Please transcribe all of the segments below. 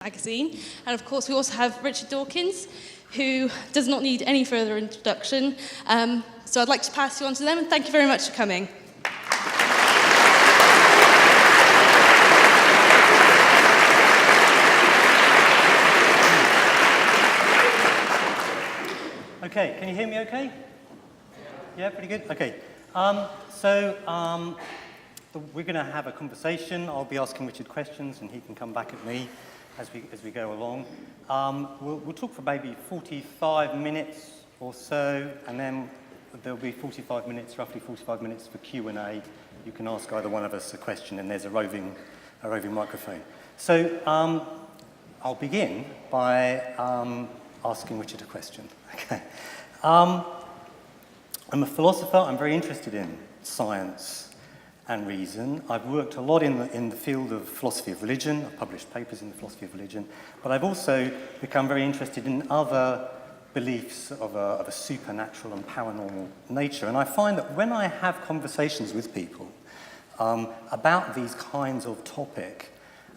magazine. And of course we also have Richard Dawkins, who does not need any further introduction. So I'd like to pass you on to them, and thank you very much for coming. Okay, can you hear me okay? Yeah, pretty good? Okay. We're going to have a conversation. I'll be asking Richard questions and he can come back at me as we go along. We'll talk for maybe 45 minutes or so, and then there'll be roughly 45 minutes for Q&A. You can ask either one of us a question, and there's a roving microphone. So I'll begin by asking Richard a question. Okay. I'm a philosopher. I'm very interested in science and reason. I've worked a lot in the field of philosophy of religion. I've published papers in the philosophy of religion, but I've also become very interested in other beliefs of a supernatural and paranormal nature. And I find that when I have conversations with people about these kinds of topic,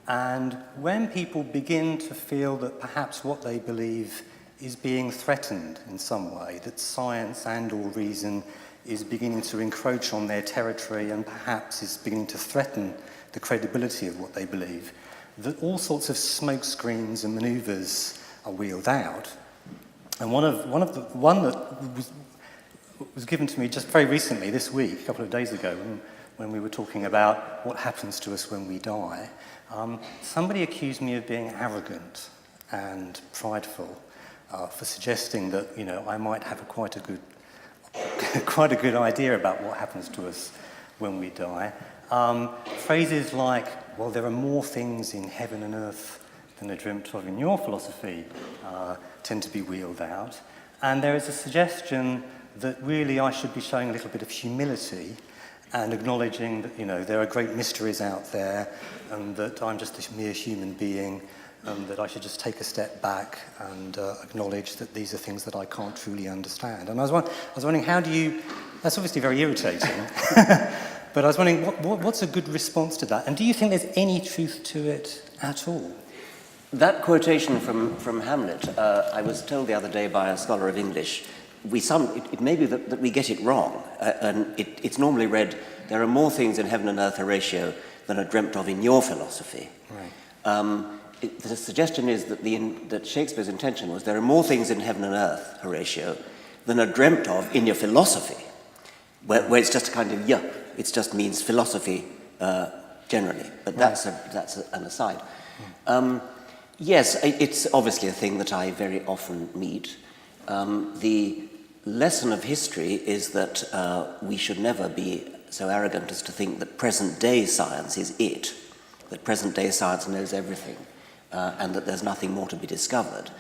and when people begin to feel that perhaps what they believe is being threatened in some way, that science and or reason is beginning to encroach on their territory and perhaps is beginning to threaten the credibility of what they believe, that all sorts of smoke screens and manoeuvres are wheeled out. And one that was given to me just very recently, this week, a couple of days ago, when we were talking about what happens to us when we die, somebody accused me of being arrogant and prideful for suggesting that, I might have quite a good idea about what happens to us when we die. Phrases like, well, there are more things in heaven and earth than are dreamt of in your philosophy tend to be wheeled out. And there is a suggestion that really I should be showing a little bit of humility and acknowledging that, there are great mysteries out there and that I'm just a mere human being, and that I should just take a step back and acknowledge that these are things that I can't truly understand. And I was wondering, that's obviously very irritating, but I was wondering, what's a good response to that? And do you think there's any truth to it at all? That quotation from Hamlet, I was told the other day by a scholar of English, it may be that we get it wrong, and it's normally read, there are more things in heaven and earth, Horatio, than are dreamt of in your philosophy. Right. The suggestion is that Shakespeare's intention was there are more things in heaven and earth, Horatio, than are dreamt of in your philosophy, where it's just a kind of it just means philosophy generally, but that's an aside. Yes, it's obviously a thing that I very often meet. The lesson of history is that we should never be so arrogant as to think that present-day science is it, that present-day science knows everything. And that there's nothing more to be discovered.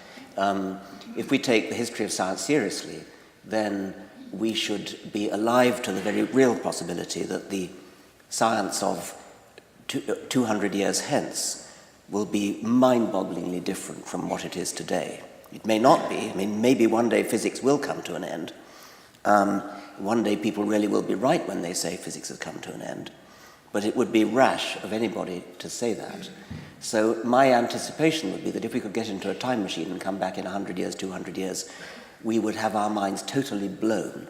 If we take the history of science seriously, then we should be alive to the very real possibility that the science of 200 years hence will be mind-bogglingly different from what it is today. It may not be. Maybe one day physics will come to an end. One day people really will be right when they say physics has come to an end. But it would be rash of anybody to say that. So my anticipation would be that if we could get into a time machine and come back in 100 years, 200 years, we would have our minds totally blown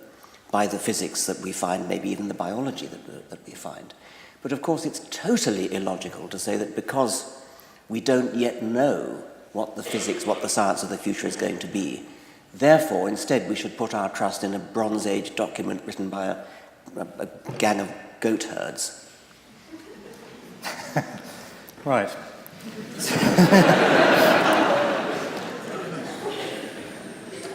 by the physics that we find, maybe even the biology that we find. But of course it's totally illogical to say that because we don't yet know what the science of the future is going to be, therefore instead we should put our trust in a Bronze Age document written by a gang of goat herds. Right.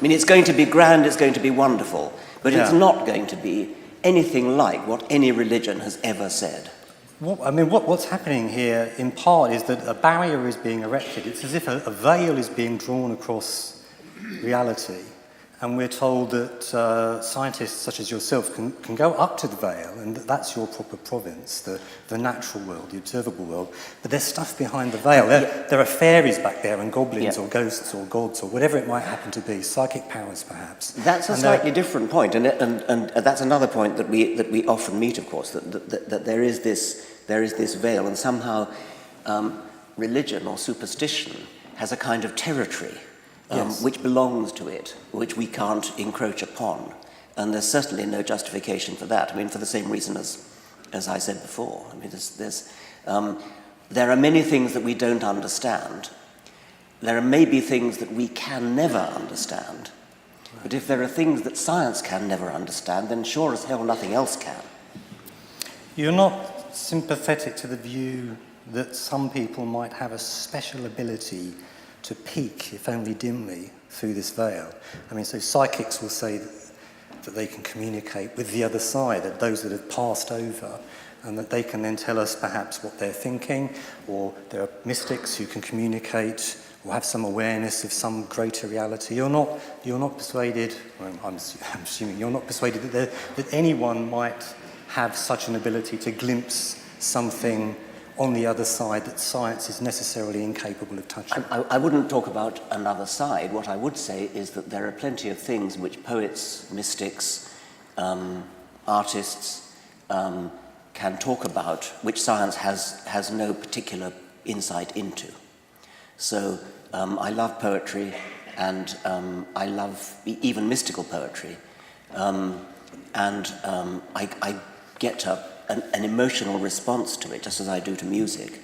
It's going to be grand, it's going to be wonderful, but it's not going to be anything like what any religion has ever said. What's happening here, in part, is that a barrier is being erected. It's as if a veil is being drawn across reality, and we're told that scientists such as yourself can go up to the veil, and that's your proper province, the natural world, the observable world. But there's stuff behind the veil. There are fairies back there, and goblins or ghosts or gods or whatever it might happen to be, psychic powers perhaps. That's a slightly different point, and that's another point that we often meet, of course, that there is this veil, and somehow religion or superstition has a kind of territory Yes. which belongs to it, which we can't encroach upon. And there's certainly no justification for that. I mean, for the same reason as I said before. I mean, there are many things that we don't understand. There are maybe things that we can never understand. But if there are things that science can never understand, then sure as hell nothing else can. You're not sympathetic to the view that some people might have a special ability to peek, if only dimly, through this veil. I mean, so psychics will say that they can communicate with the other side, that those that have passed over, and that they can then tell us perhaps what they're thinking, or there are mystics who can communicate or have some awareness of some greater reality. You're not persuaded, well, I'm assuming you're not persuaded that anyone might have such an ability to glimpse something on the other side that science is necessarily incapable of touching. I wouldn't talk about another side. What I would say is that there are plenty of things which poets, mystics, artists can talk about, which science has no particular insight into. So I love poetry, and I love even mystical poetry, and I get an emotional response to it, just as I do to music,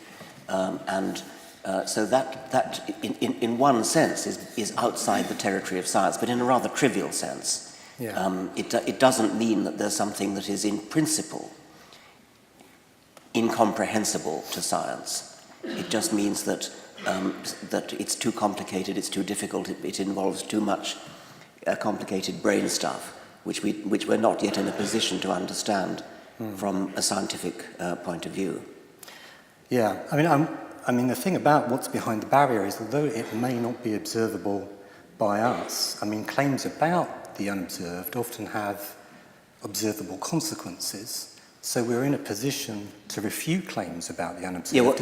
so that in one sense is outside the territory of science, but in a rather trivial sense. Yeah. It doesn't mean that there's something that is in principle incomprehensible to science. It just means that it's too complicated, it's too difficult, it involves too much complicated brain stuff, which we're not yet in a position to understand from a scientific point of view. Yeah, I mean, the thing about what's behind the barrier is, although it may not be observable by us, I mean, claims about the unobserved often have observable consequences. So we're in a position to refute claims about the unobserved. Yeah, what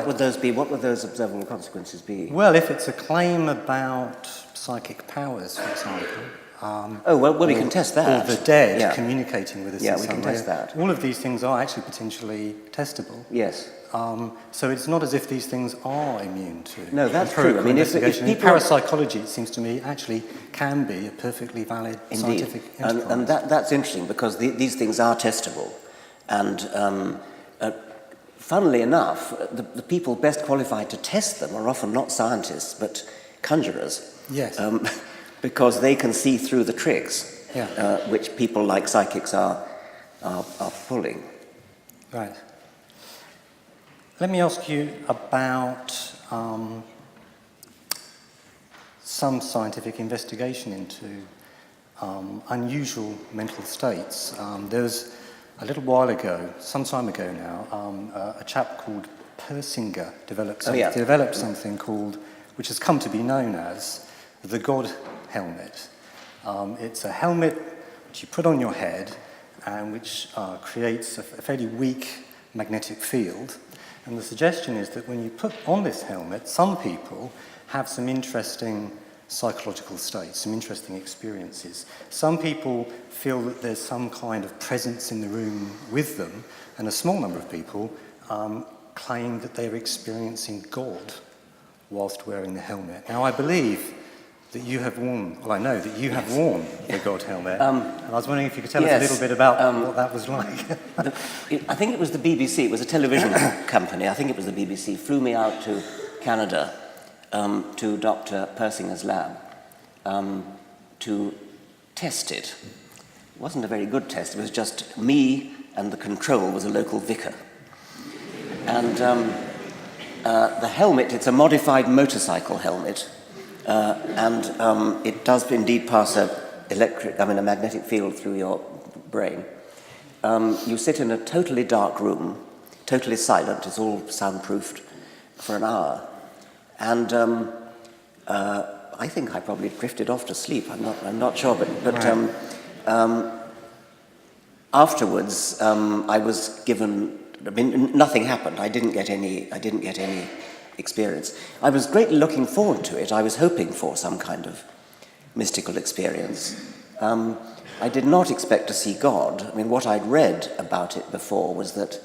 would those be? What would those observable consequences be? Well, if it's a claim about psychic powers, for example. We can test that. Or the dead communicating with us. Yeah, in we some can way. test that. All of these things are actually potentially testable. Yes. So it's not as if these things are immune to. No, that's true. I mean, if in people parapsychology, it seems to me, actually can be a perfectly valid scientific enterprise. And that's interesting because these things are testable. And funnily enough, the people best qualified to test them are often not scientists, but conjurers. Yes. Because they can see through the tricks, which people like psychics are pulling. Right. Let me ask you about some scientific investigation into unusual mental states. There was a little while ago, some time ago now, a chap called Persinger developed something called, which has come to be known as the God helmet. It's a helmet which you put on your head and which creates a fairly weak magnetic field. And the suggestion is that when you put on this helmet, some people have some interesting psychological states, some interesting experiences. Some people feel that there's some kind of presence in the room with them, and a small number of people claim that they're experiencing God whilst wearing the helmet. Now, I believe that you have worn, well, I know that you have worn the God helmet, and I was wondering if you could tell us a little bit about what that was like. I think it was the BBC, it was a television company, I think it was the BBC, flew me out to Canada to Dr. Persinger's lab to test it. It wasn't a very good test, it was just me and the control was a local vicar. And the helmet, it's a modified motorcycle helmet, and it does indeed pass a magnetic field through your brain. You sit in a totally dark room, totally silent, it's all soundproofed, for an hour. And I think I probably drifted off to sleep. I'm not sure, but Right. Afterwards I was given. I mean, nothing happened. I didn't get any experience. I was greatly looking forward to it. I was hoping for some kind of mystical experience. I did not expect to see God. I mean, what I'd read about it before was that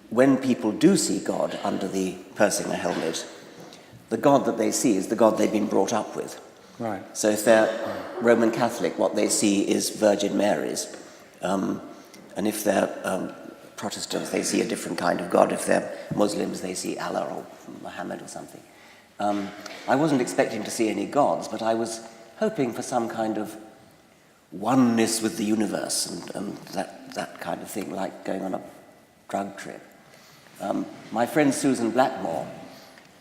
when people do see God under the Persinger helmet, the God that they see is the God they've been brought up with. Right. So if they're Roman Catholic, what they see is Virgin Mary's. And if they're Protestants, they see a different kind of God. If they're Muslims, they see Allah or Muhammad or something. I wasn't expecting to see any gods, but I was hoping for some kind of oneness with the universe and that kind of thing, like going on a drug trip. My friend Susan Blackmore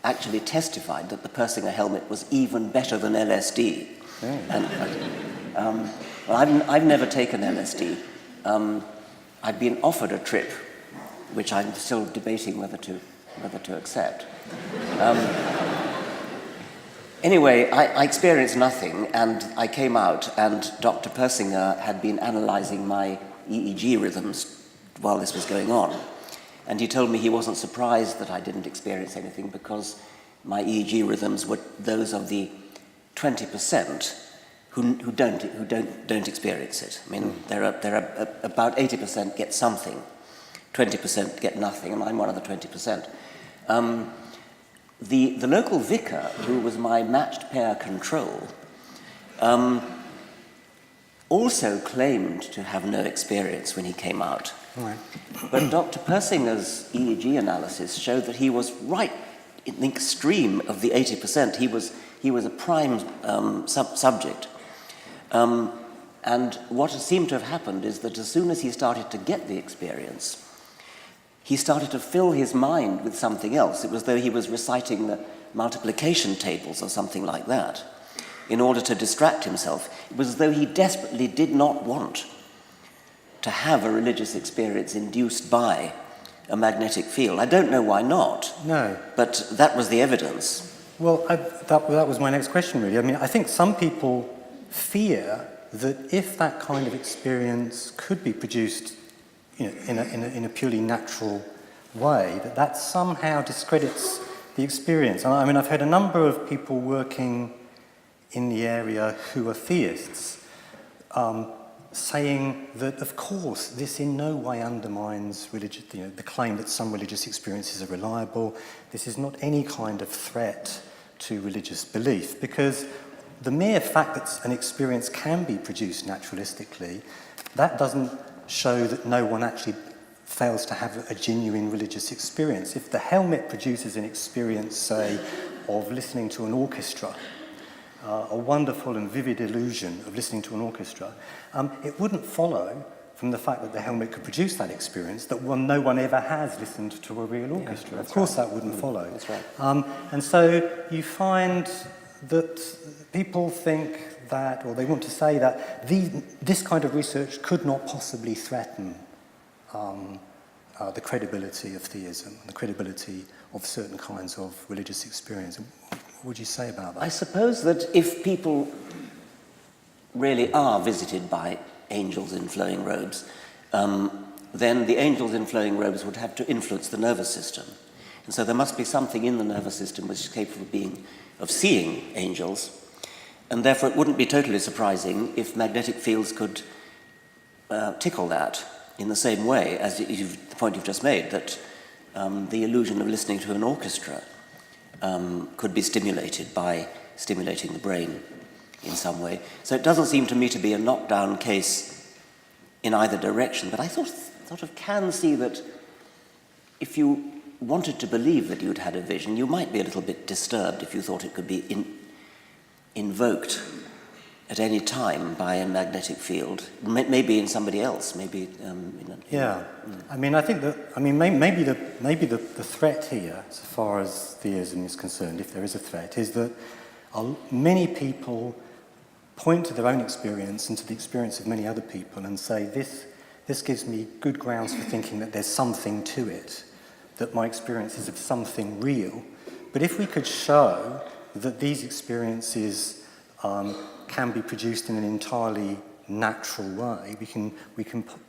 actually testified that the Persinger helmet was even better than LSD. Oh. Well, I've never taken LSD. I've been offered a trip, which I'm still debating whether to accept. Anyway, I experienced nothing, and I came out, and Dr. Persinger had been analysing my EEG rhythms while this was going on. And he told me he wasn't surprised that I didn't experience anything because my EEG rhythms were those of the 20% who don't experience it. I mean, there are about 80% get something, 20% get nothing, and I'm one of the 20%. The local vicar, who was my matched pair control, also claimed to have no experience when he came out. Right. But Dr. Persinger's EEG analysis showed that he was right in the extreme of the 80%. He was a prime subject. And what seemed to have happened is that as soon as he started to get the experience, he started to fill his mind with something else. It was as though he was reciting the multiplication tables or something like that in order to distract himself. It was as though he desperately did not want to have a religious experience induced by a magnetic field. I don't know why not. No. But that was the evidence. Well, that was my next question, really. I mean, I think some people fear that if that kind of experience could be produced, in a purely natural way, that somehow discredits the experience. I mean, I've had a number of people working in the area who are theists saying that, of course, this in no way undermines the claim that some religious experiences are reliable. This is not any kind of threat to religious belief, because the mere fact that an experience can be produced naturalistically, that doesn't show that no one actually fails to have a genuine religious experience. If the helmet produces an experience, say, of listening to an orchestra, a wonderful and vivid illusion of listening to an orchestra, it wouldn't follow from the fact that the helmet could produce that experience that no one ever has listened to a real orchestra. Yeah, of course that wouldn't follow. That's right. And so you find that people think that, or they want to say that this kind of research could not possibly threaten the credibility of theism, the credibility of certain kinds of religious experience. What would you say about that? I suppose that if people really are visited by angels in flowing robes, then the angels in flowing robes would have to influence the nervous system. And so there must be something in the nervous system which is capable of seeing angels, and therefore it wouldn't be totally surprising if magnetic fields could tickle that in the same way as the point you've just made, that the illusion of listening to an orchestra could be stimulated by stimulating the brain in some way. So it doesn't seem to me to be a knockdown case in either direction, but I sort of can see that if you wanted to believe that you'd had a vision, you might be a little bit disturbed if you thought it could be invoked at any time by a magnetic field, maybe in somebody else, maybe. Yeah, I mean, I think that maybe the threat here, as far as theism is concerned, if there is a threat, is that many people point to their own experience and to the experience of many other people and say, this gives me good grounds for thinking that there's something to it, that my experience is of something real. But if we could show that these experiences can be produced in an entirely natural way, we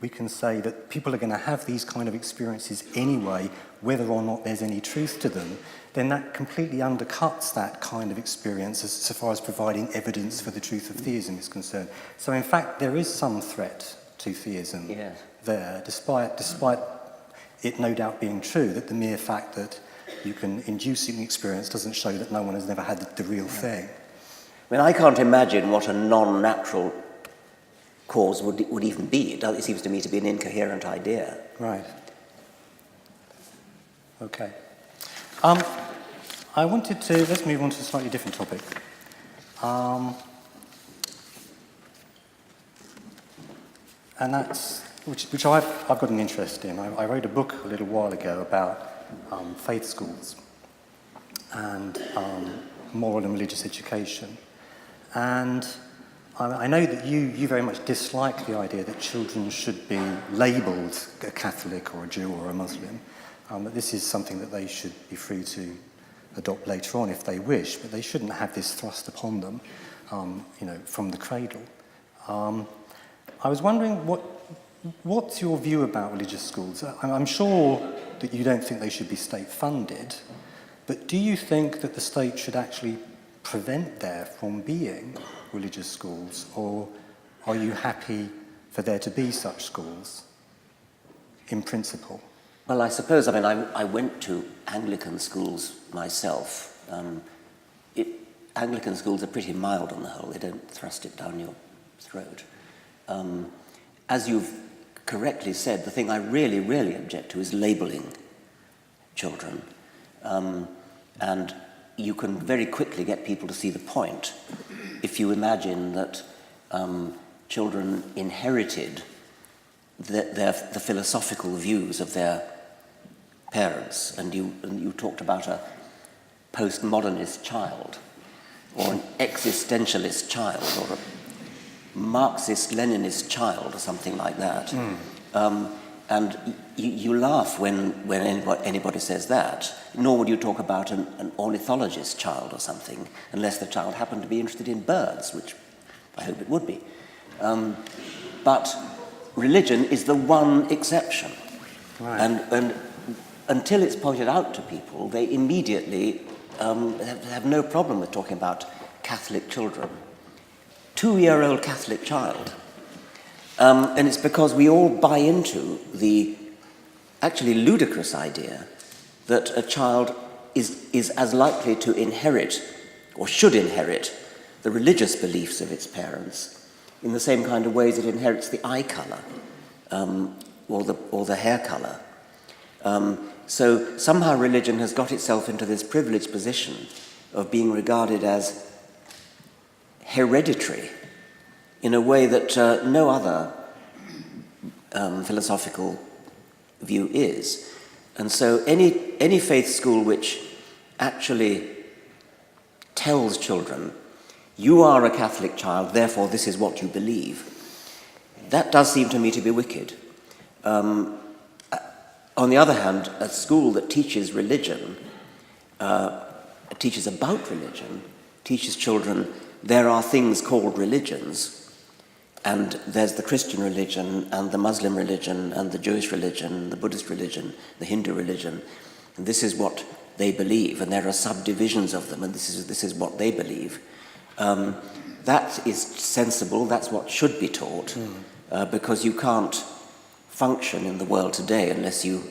can say that people are going to have these kind of experiences anyway, whether or not there's any truth to them, then that completely undercuts that kind of experience so far as providing evidence for the truth of theism is concerned. So in fact, there is some threat to theism there, despite it no doubt being true, that the mere fact that you can induce an experience doesn't show that no one has never had the real thing. I mean, I can't imagine what a non-natural cause would even be. It seems to me to be an incoherent idea. Right. Okay. I wanted to, let's move on to a slightly different topic. And that's, which I've got an interest in. I wrote a book a little while ago about faith schools and moral and religious education. And I know that you very much dislike the idea that children should be labelled a Catholic or a Jew or a Muslim, that this is something that they should be free to adopt later on if they wish, but they shouldn't have this thrust upon them, from the cradle. I was wondering, what's your view about religious schools? I'm sure that you don't think they should be state-funded, but do you think that the state should actually prevent there from being religious schools, or are you happy for there to be such schools, in principle? Well, I suppose, I went to Anglican schools myself. Anglican schools are pretty mild on the whole. They don't thrust it down your throat. As you've correctly said, the thing I really, really object to is labelling children. And you can very quickly get people to see the point if you imagine that children inherited the philosophical views of their parents, and you talked about a postmodernist child, or an existentialist child, or a Marxist-Leninist child, or something like that. And you laugh when anybody says that, nor would you talk about an ornithologist child or something, unless the child happened to be interested in birds, which I hope it would be. But religion is the one exception. Right. And until it's pointed out to people, they immediately have no problem with talking about Catholic children. 2-year-old Catholic child. And it's because we all buy into the actually ludicrous idea that a child is as likely to inherit, or should inherit, the religious beliefs of its parents in the same kind of ways it inherits the eye colour or the hair colour. So somehow religion has got itself into this privileged position of being regarded as hereditary in a way that no other philosophical view is. And so any faith school which actually tells children, you are a Catholic child, therefore this is what you believe, that does seem to me to be wicked. On the other hand, a school that teaches religion, teaches about religion, teaches children there are things called religions, and there's the Christian religion and the Muslim religion and the Jewish religion, the Buddhist religion, the Hindu religion, and this is what they believe, and there are subdivisions of them, and this is what they believe. That is sensible, that's what should be taught, because you can't function in the world today unless you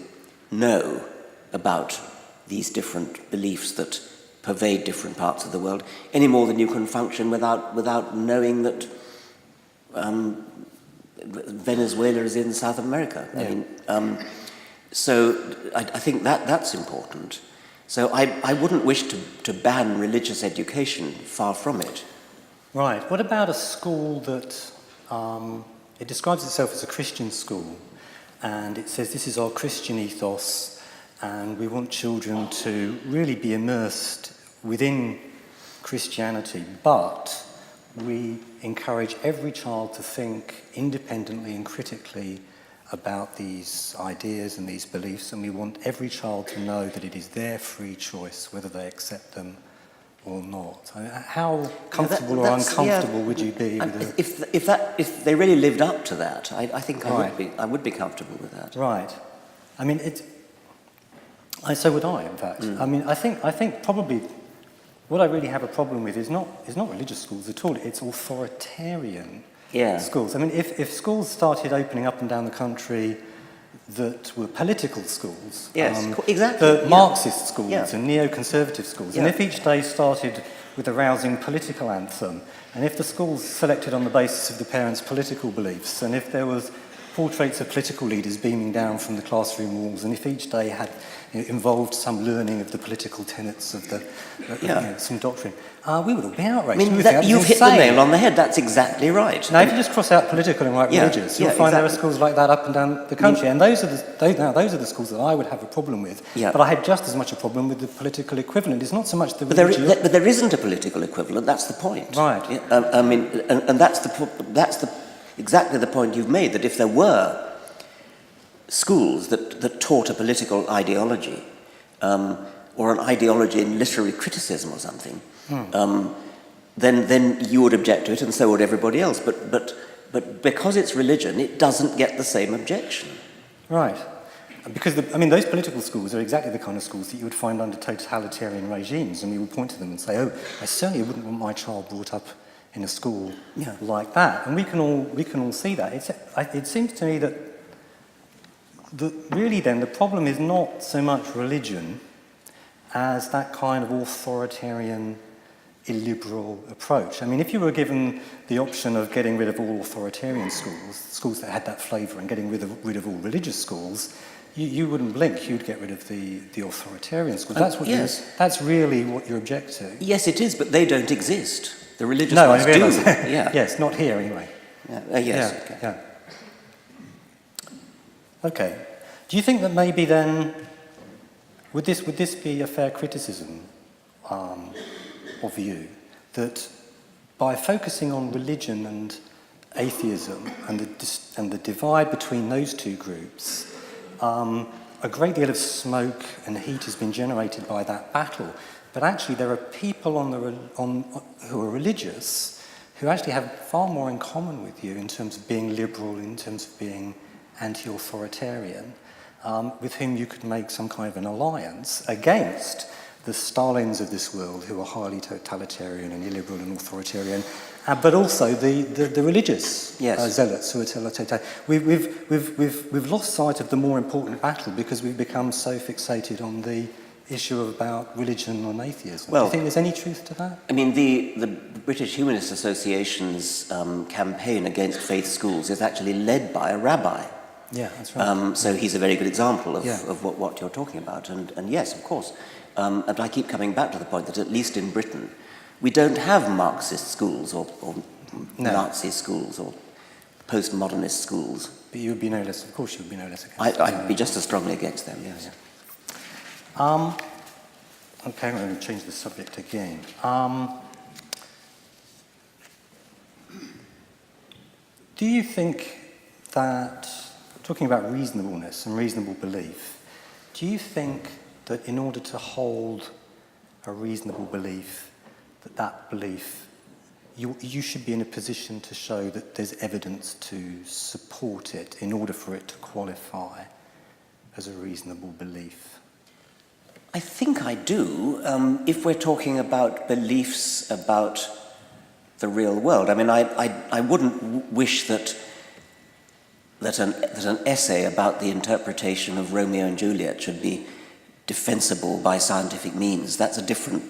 know about these different beliefs that pervade different parts of the world, any more than you can function without knowing that Venezuela is in South America. Yeah. So I think that's important. So I wouldn't wish to ban religious education, far from it. Right. What about a school that it describes itself as a Christian school, and it says this is our Christian ethos, and we want children to really be immersed within Christianity, but we encourage every child to think independently and critically about these ideas and these beliefs, and we want every child to know that it is their free choice whether they accept them or not. I mean, how comfortable or uncomfortable would you be with if they really lived up to that? I think I would be comfortable with that. Right. I mean, so would I, in fact. I mean, I think probably what I really have a problem with is not religious schools at all. It's authoritarian schools. I mean, if schools started opening up and down the country that were political schools. Yes, exactly. The Marxist schools Yeah. and neoconservative schools. Yeah. And if each day started with a rousing political anthem, and if the schools selected on the basis of the parents' political beliefs, and if there was portraits of political leaders beaming down from the classroom walls, and if each day had involved some learning of the political tenets of the some doctrine, we would all be outraged. I mean, you've hit the nail on the head. That's exactly right. Now, if you just cross out political and write religious, you'll find there are schools like that up and down the country, and those are the schools that I would have a problem with. Yeah. But I had just as much a problem with the political equivalent. It's not so much the But there isn't a political equivalent. That's the point. Right. Yeah, I mean, and that's exactly the point you've made. That if there were schools that taught a political ideology, or an ideology in literary criticism or something, then you would object to it, and so would everybody else. But because it's religion, it doesn't get the same objection. Right. Because, those political schools are exactly the kind of schools that you would find under totalitarian regimes, and we would point to them and say, oh, I certainly wouldn't want my child brought up in a school like that. And we can all see that. It seems to me that really then the problem is not so much religion as that kind of authoritarian, illiberal approach. I mean, if you were given the option of getting rid of all authoritarian schools that had that flavour, and getting rid of all religious schools, you wouldn't blink. You'd get rid of the authoritarian schools. That's really what you object to. Yes, it is, but they don't exist. The religious ones I realise do. Yeah. Yes, not here anyway. Yes. Yeah, okay. Okay. Do you think that maybe then would this be a fair criticism of you, that by focusing on religion and atheism and the divide between those two groups, a great deal of smoke and heat has been generated by that battle, but actually there are people who are religious who actually have far more in common with you in terms of being liberal, in terms of being anti-authoritarian, with whom you could make some kind of an alliance against the Stalins of this world, who are highly totalitarian and illiberal and authoritarian, but also the religious zealots who are totalitarian. We've lost sight of the more important battle because we've become so fixated on the issue about religion and atheism. Well, do you think there's any truth to that? I mean, the British Humanist Association's campaign against faith schools is actually led by a rabbi. Yeah, that's right. So he's a very good example of what you're talking about. And yes, of course. And I keep coming back to the point that at least in Britain, we don't have Marxist schools or Nazi schools or postmodernist schools. But you would be no less, of course you would be no less against them. I'd be just as strongly against them, yes. Okay, I'm going to change the subject again. Do you think that, talking about reasonableness and reasonable belief, do you think that in order to hold a reasonable belief, that belief, you should be in a position to show that there's evidence to support it in order for it to qualify as a reasonable belief? I think I do, if we're talking about beliefs about the real world. I mean, I wouldn't wish that an essay about the interpretation of Romeo and Juliet should be defensible by scientific means. That's a different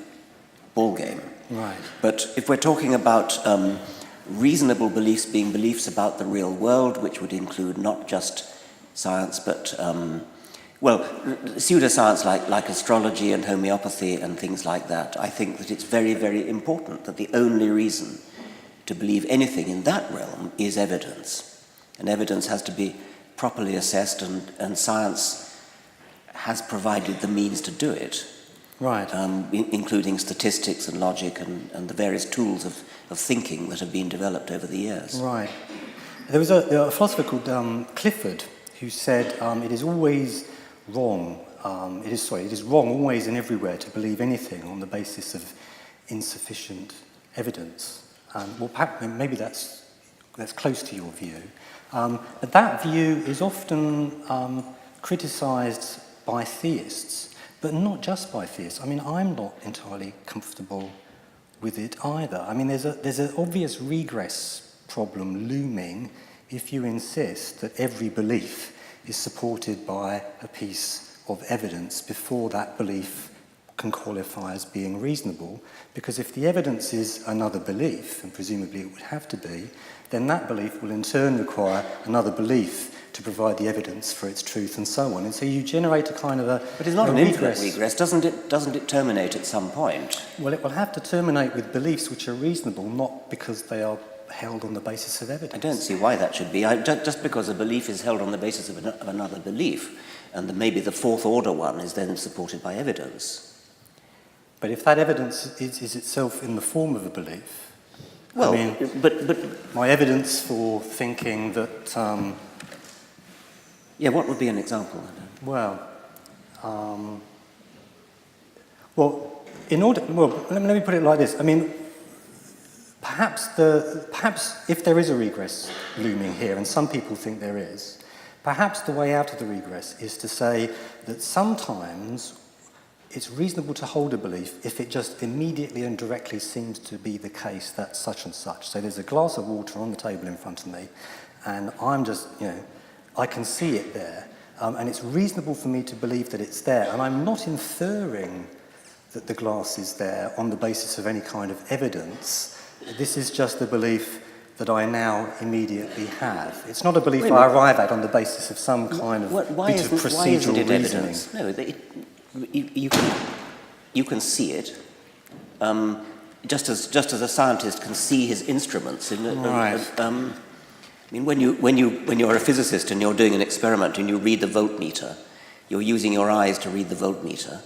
ballgame. Right. But if we're talking about reasonable beliefs being beliefs about the real world, which would include not just science, but pseudoscience like astrology and homeopathy and things like that, I think that it's very, very important that the only reason to believe anything in that realm is evidence. And evidence has to be properly assessed, and science has provided the means to do it. Right. Including statistics and logic and the various tools of thinking that have been developed over the years. Right. There was a philosopher called Clifford who said it is always wrong, it is wrong always and everywhere to believe anything on the basis of insufficient evidence. Perhaps, maybe that's close to your view. But that view is often criticised by theists, but not just by theists. I mean, I'm not entirely comfortable with it either. I mean, there's an obvious regress problem looming if you insist that every belief is supported by a piece of evidence before that belief can qualify as being reasonable, because if the evidence is another belief, and presumably it would have to be, then that belief will in turn require another belief to provide the evidence for its truth and so on. And so you generate a kind of a But it's not an infinite regress, doesn't it terminate at some point? Well, it will have to terminate with beliefs which are reasonable, not because they are held on the basis of evidence. I don't see why that should be. Just because a belief is held on the basis of another belief, and maybe the fourth order one is then supported by evidence. But if that evidence is itself in the form of a belief, well, I mean, but my evidence for thinking that... yeah, what would be an example? Well, let me put it like this. I mean, perhaps if there is a regress looming here, and some people think there is, perhaps the way out of the regress is to say that sometimes it's reasonable to hold a belief if it just immediately and directly seems to be the case that such and such. So there's a glass of water on the table in front of me, and I'm just, I can see it there, and it's reasonable for me to believe that it's there, and I'm not inferring that the glass is there on the basis of any kind of evidence. This is just the belief that I now immediately have. It's not a belief I arrive at on the basis of some kind of bit of procedural reasoning. No, you can see it, just as a scientist can see his instruments. Right. I mean, when you're a physicist and you're doing an experiment and you read the voltmeter, you're using your eyes to read the voltmeter,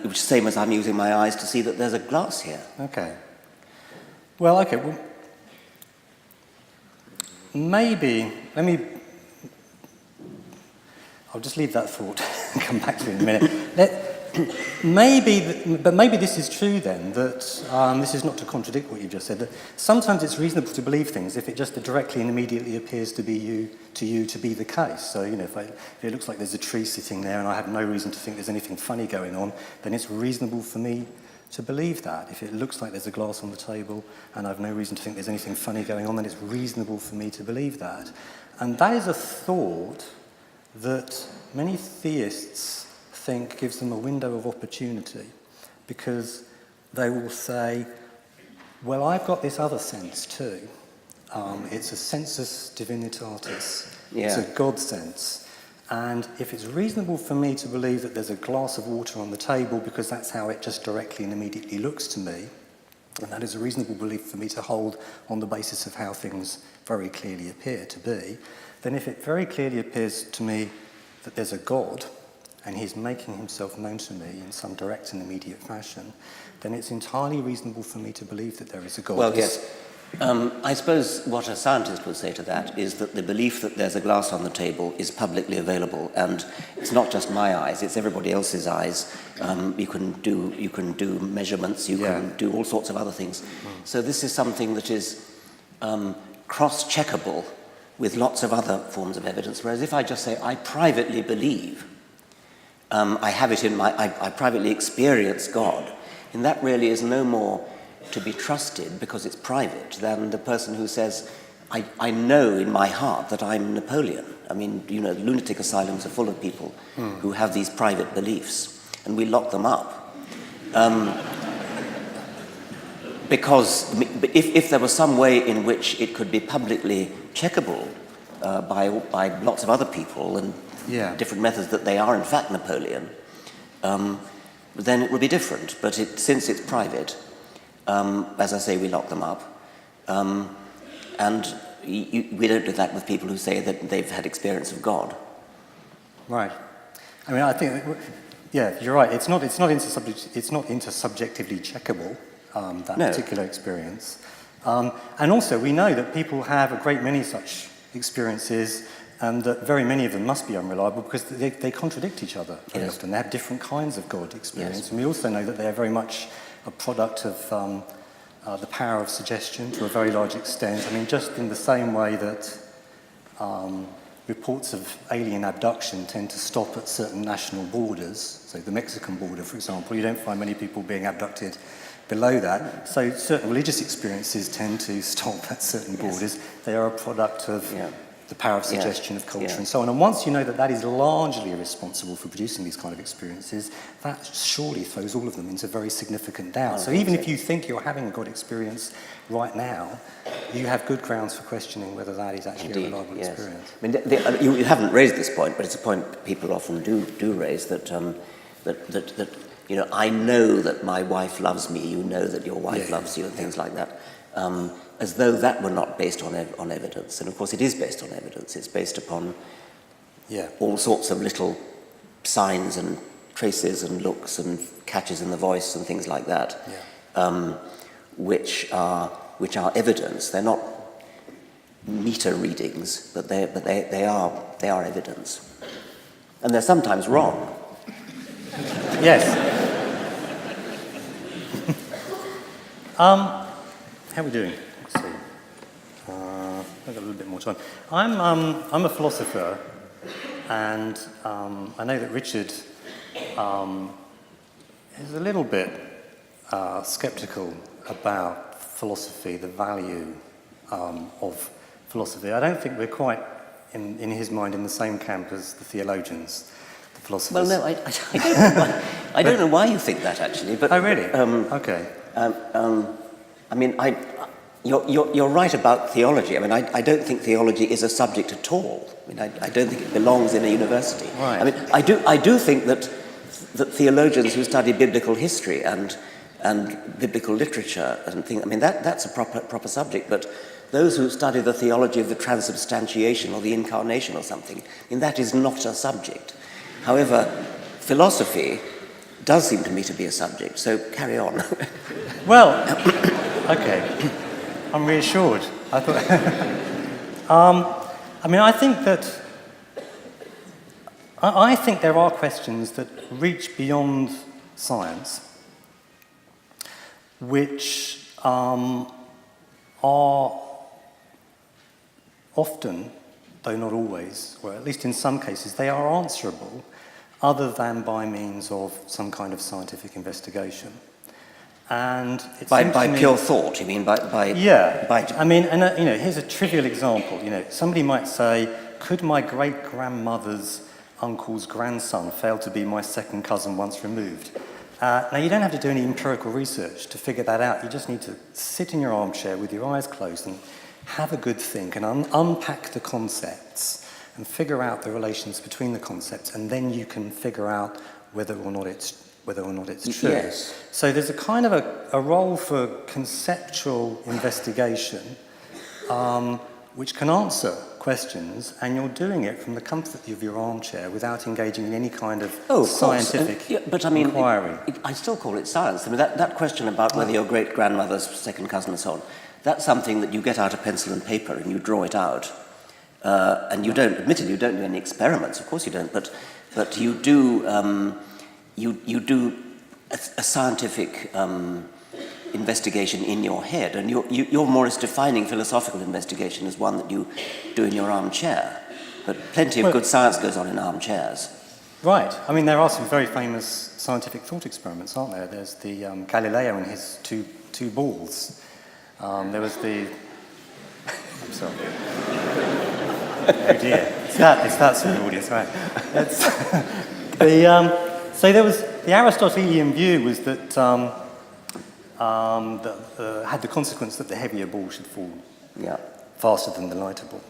which is the same as I'm using my eyes to see that there's a glass here. Okay. Well, maybe, I'll just leave that thought and come back to it in a minute. Maybe this is true then, that this is not to contradict what you just said, that sometimes it's reasonable to believe things if it just directly and immediately appears to be to be the case. So, if it looks like there's a tree sitting there and I have no reason to think there's anything funny going on, then it's reasonable for me to believe that. If it looks like there's a glass on the table and I have no reason to think there's anything funny going on, then it's reasonable for me to believe that. And that is a thought that many theists think gives them a window of opportunity, because they will say, well, I've got this other sense too. It's a sensus divinitatis. Yeah. It's a God sense. And if it's reasonable for me to believe that there's a glass of water on the table because that's how it just directly and immediately looks to me, and that is a reasonable belief for me to hold on the basis of how things very clearly appear to be, then if it very clearly appears to me that there's a God and he's making himself known to me in some direct and immediate fashion, then it's entirely reasonable for me to believe that there is a God. Well, yes. I suppose what a scientist would say to that is that the belief that there's a glass on the table is publicly available, and it's not just my eyes, it's everybody else's eyes. You can do measurements, you can do all sorts of other things. So this is something that is cross-checkable with lots of other forms of evidence, whereas if I just say, I privately believe, I have it in I privately experience God, and that really is no more to be trusted because it's private than the person who says, I know in my heart that I'm Napoleon. I mean, lunatic asylums are full of people who have these private beliefs, and we lock them up. Because if there was some way in which it could be publicly checkable by lots of other people and different methods that they are in fact Napoleon, then it would be different. But since it's private, as I say, we lock them up. And we don't do that with people who say that they've had experience of God. Right. I mean, I think, you're right. It's not intersubjectively checkable, that particular experience. And also, we know that people have a great many such experiences, and that very many of them must be unreliable because they contradict each other very often. They have different kinds of God experience. Yes. And we also know that they are very much a product of the power of suggestion to a very large extent. I mean, just in the same way that reports of alien abduction tend to stop at certain national borders, so the Mexican border, for example, you don't find many people being abducted below that. So certain religious experiences tend to stop at certain borders. They are a product of the power of suggestion, of culture, Yeah. and so on. And once you know that that is largely responsible for producing these kind of experiences, that surely throws all of them into very significant doubt. So even if you think you're having a good experience right now, you have good grounds for questioning whether that is actually a reliable experience. I mean, you haven't raised this point, but it's a point people often do raise, that you know, I know that my wife loves me, you know that your wife loves you, and things like that. As though that were not based on evidence. And of course it is based on evidence. It's based upon all sorts of little signs and traces and looks and catches in the voice and things like that, which are evidence. They're not meter readings, but they are evidence. And they're sometimes wrong. Yes. How are we doing? Let's see. I've got a little bit more time. I'm a philosopher, and I know that Richard is a little bit sceptical about philosophy, the value of philosophy. I don't think we're quite, in his mind, in the same camp as the theologians, the philosophers. Well, no, I don't know why you think that, actually. But, oh, really? Okay. I mean, you're right about theology. I mean, I don't think theology is a subject at all. I mean, I don't think it belongs in a university. Right. I mean, I do think that theologians who study biblical history and biblical literature and things, I mean, that's a proper subject. But those who study the theology of the transubstantiation or the incarnation or something, I mean, that is not a subject. However, philosophy does seem to me to be a subject. So carry on. Well, okay. I'm reassured. I thought. I mean, I think that. I think there are questions that reach beyond science, which are often, though not always, or at least in some cases, they are answerable, other than by means of some kind of scientific investigation. And by pure thought, you mean? Yeah. I mean, and you know, here's a trivial example. You know, somebody might say, could my great-grandmother's uncle's grandson fail to be my second cousin once removed? Now, you don't have to do any empirical research to figure that out. You just need to sit in your armchair with your eyes closed and have a good think and unpack the concepts and figure out the relations between the concepts, and then you can figure out whether or not it's true. Yes. So there's a kind of a role for conceptual investigation, which can answer questions, and you're doing it from the comfort of your armchair without engaging in any kind of scientific but I mean, inquiry. I still call it science. I mean, that question about whether your great-grandmother's second cousin and so on, that's something that you get out a pencil and paper and you draw it out. And you don't, admittedly, you don't do any experiments, of course you don't, but you do... You do a scientific investigation in your head, and you're more as defining philosophical investigation as one that you do in your armchair. But plenty of good science goes on in armchairs. Right. I mean, there are some very famous scientific thought experiments, aren't there? There's the Galileo and his two balls. There was the... I'm sorry. Oh dear. It's that sort of audience, right? So there was the Aristotelian view was that had the consequence that the heavier ball should fall faster than the lighter ball.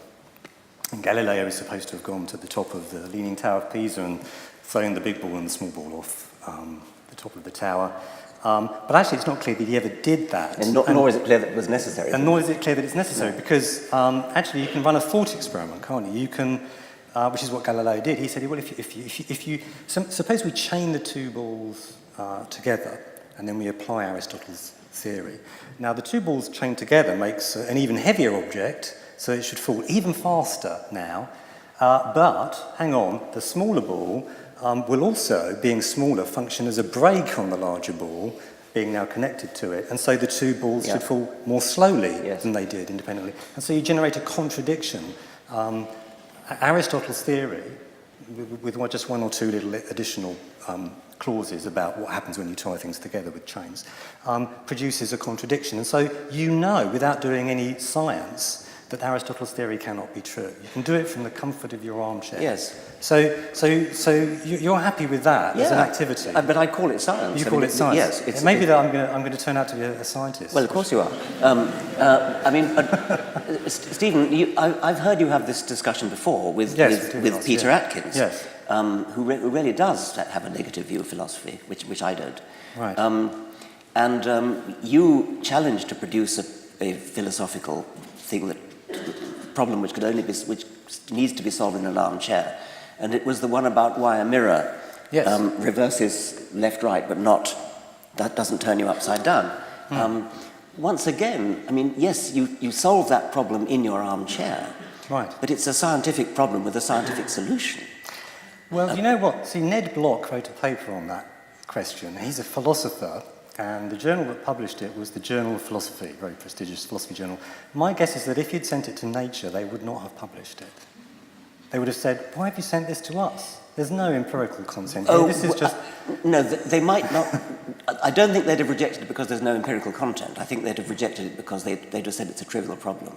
And Galileo is supposed to have gone to the top of the Leaning Tower of Pisa and thrown the big ball and the small ball off the top of the tower. But actually, it's not clear that he ever did that. Nor is it clear that it was necessary. And nor is it clear that it's necessary, because actually you can run a thought experiment, can't you? You can. Which is what Galileo did. He said, well, if you suppose we chain the two balls together and then we apply Aristotle's theory. Now, the two balls chained together makes an even heavier object, so it should fall even faster now. But, hang on, the smaller ball will also, being smaller, function as a brake on the larger ball, being now connected to it. And so the two balls should fall more slowly than they did independently. And so you generate a contradiction. Aristotle's theory, with just one or two little additional clauses about what happens when you tie things together with chains, produces a contradiction. And so you know, without doing any science, that Aristotle's theory cannot be true. You can do it from the comfort of your armchair. Yes. So you're happy with that as an activity? But I call it science. You call it science? Yes. It may be that I'm going to turn out to be a scientist. Well, of course you are. Stephen, I've heard you have this discussion before with Peter Atkins, yes. Who really does have a negative view of philosophy, which I don't. Right. You challenged to produce a philosophical thing problem which needs to be solved in an armchair, and it was the one about why a mirror reverses left-right, but that doesn't turn you upside down. Once again, I mean, yes, you solve that problem in your armchair, right? But it's a scientific problem with a scientific solution. Well, you know what? See, Ned Block wrote a paper on that question. He's a philosopher, and the journal that published it was the Journal of Philosophy, very prestigious philosophy journal. My guess is that if you'd sent it to Nature, they would not have published it. They would have said, why have you sent this to us? There's no empirical content here. This is just... No, they might not... I don't think they'd have rejected it because there's no empirical content. I think they'd have rejected it because they'd have said it's a trivial problem.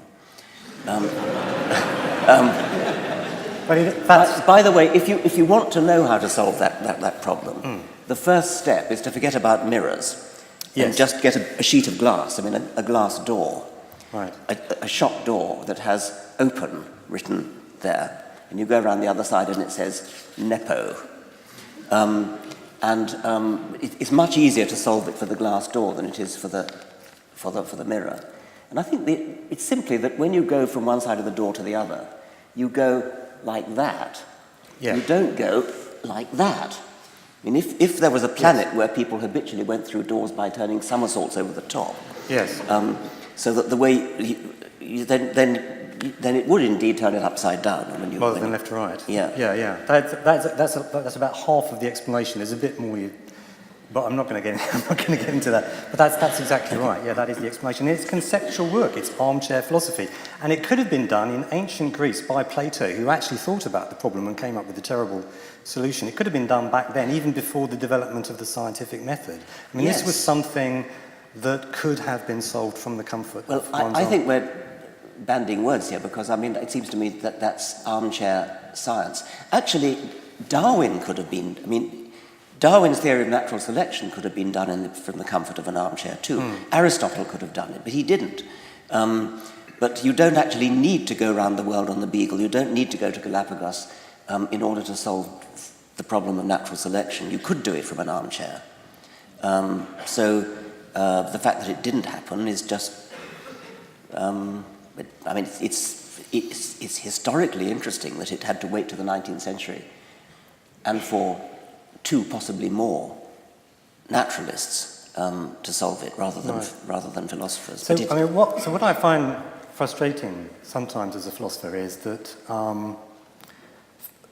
By the way, if you want to know how to solve that problem, the first step is to forget about mirrors and just get a sheet of glass, a glass door, right. a shop door that has open written there, and you go around the other side and it says Nepo. It's much easier to solve it for the glass door than it is for the mirror. And I think it's simply that when you go from one side of the door to the other, you go like that. Yeah. You don't go like that. I mean, if there was a planet where people habitually went through doors by turning somersaults over the top, so that the way then it would indeed turn it upside down. Rather than left to right. Yeah. That's about half of the explanation. There's a bit more, but I'm not going to get into that. But that's exactly right. Yeah, that is the explanation. It's conceptual work. It's armchair philosophy, and it could have been done in ancient Greece by Plato, who actually thought about the problem and came up with a terrible solution. It could have been done back then, even before the development of the scientific method. I mean, this was something that could have been solved from the comfort of one's I think we're banding words here because, it seems to me that that's armchair science. Actually, Darwin could have been... Darwin's theory of natural selection could have been done from the comfort of an armchair too. Aristotle could have done it, but he didn't. But you don't actually need to go around the world on the Beagle. You don't need to go to Galapagos in order to solve the problem of natural selection. You could do it from an armchair. So the fact that it didn't happen is just... it's historically interesting that it had to wait to the 19th century and for two, possibly more, naturalists to solve it rather than philosophers. So, what I find frustrating sometimes as a philosopher is that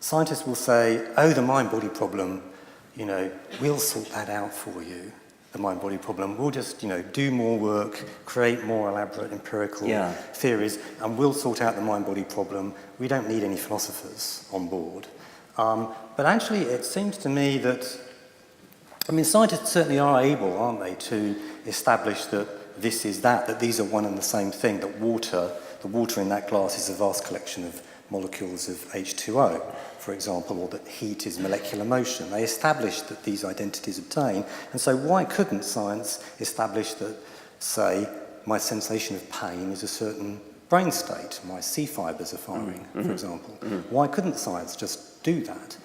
scientists will say, oh, the mind-body problem, we'll sort that out for you, the mind-body problem. We'll just, do more work, create more elaborate empirical theories, and we'll sort out the mind-body problem. We don't need any philosophers on board. But actually, it seems to me that, scientists certainly are able, aren't they, to establish that this is that these are one and the same thing, that the water in that glass is a vast collection of molecules of H2O, for example, or that heat is molecular motion. They established that these identities obtain, and so why couldn't science establish that, say, my sensation of pain is a certain brain state, my C fibres are firing, for example. Why couldn't science just do that?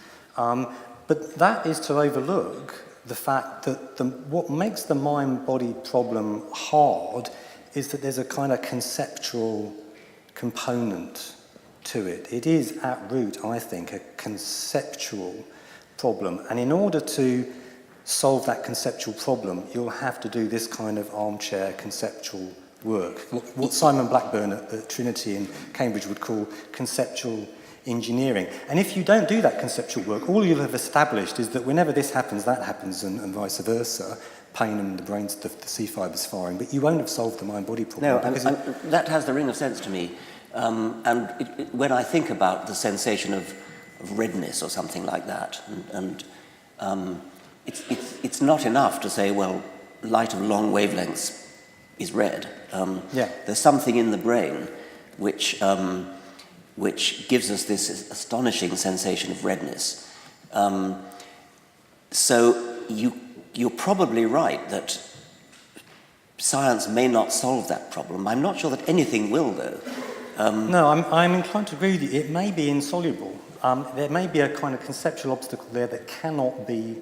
But that is to overlook the fact that what makes the mind-body problem hard is that there's a kind of conceptual component to it. It is at root, I think, a conceptual problem. And in order to solve that conceptual problem, you'll have to do this kind of armchair conceptual work, what Simon Blackburn at Trinity in Cambridge would call conceptual engineering. And if you don't do that conceptual work, all you'll have established is that whenever this happens, that happens, and vice versa, pain in the brain, the C fibres firing, but you won't have solved the mind-body problem. No, that has the ring of sense to me. When I think about the sensation of redness or something like that, it's not enough to say, well, light of long wavelengths is red. There's something in the brain which gives us this astonishing sensation of redness. So you're probably right that science may not solve that problem. I'm not sure that anything will, though. No, I'm inclined to agree with you. It may be insoluble. There may be a kind of conceptual obstacle there that cannot be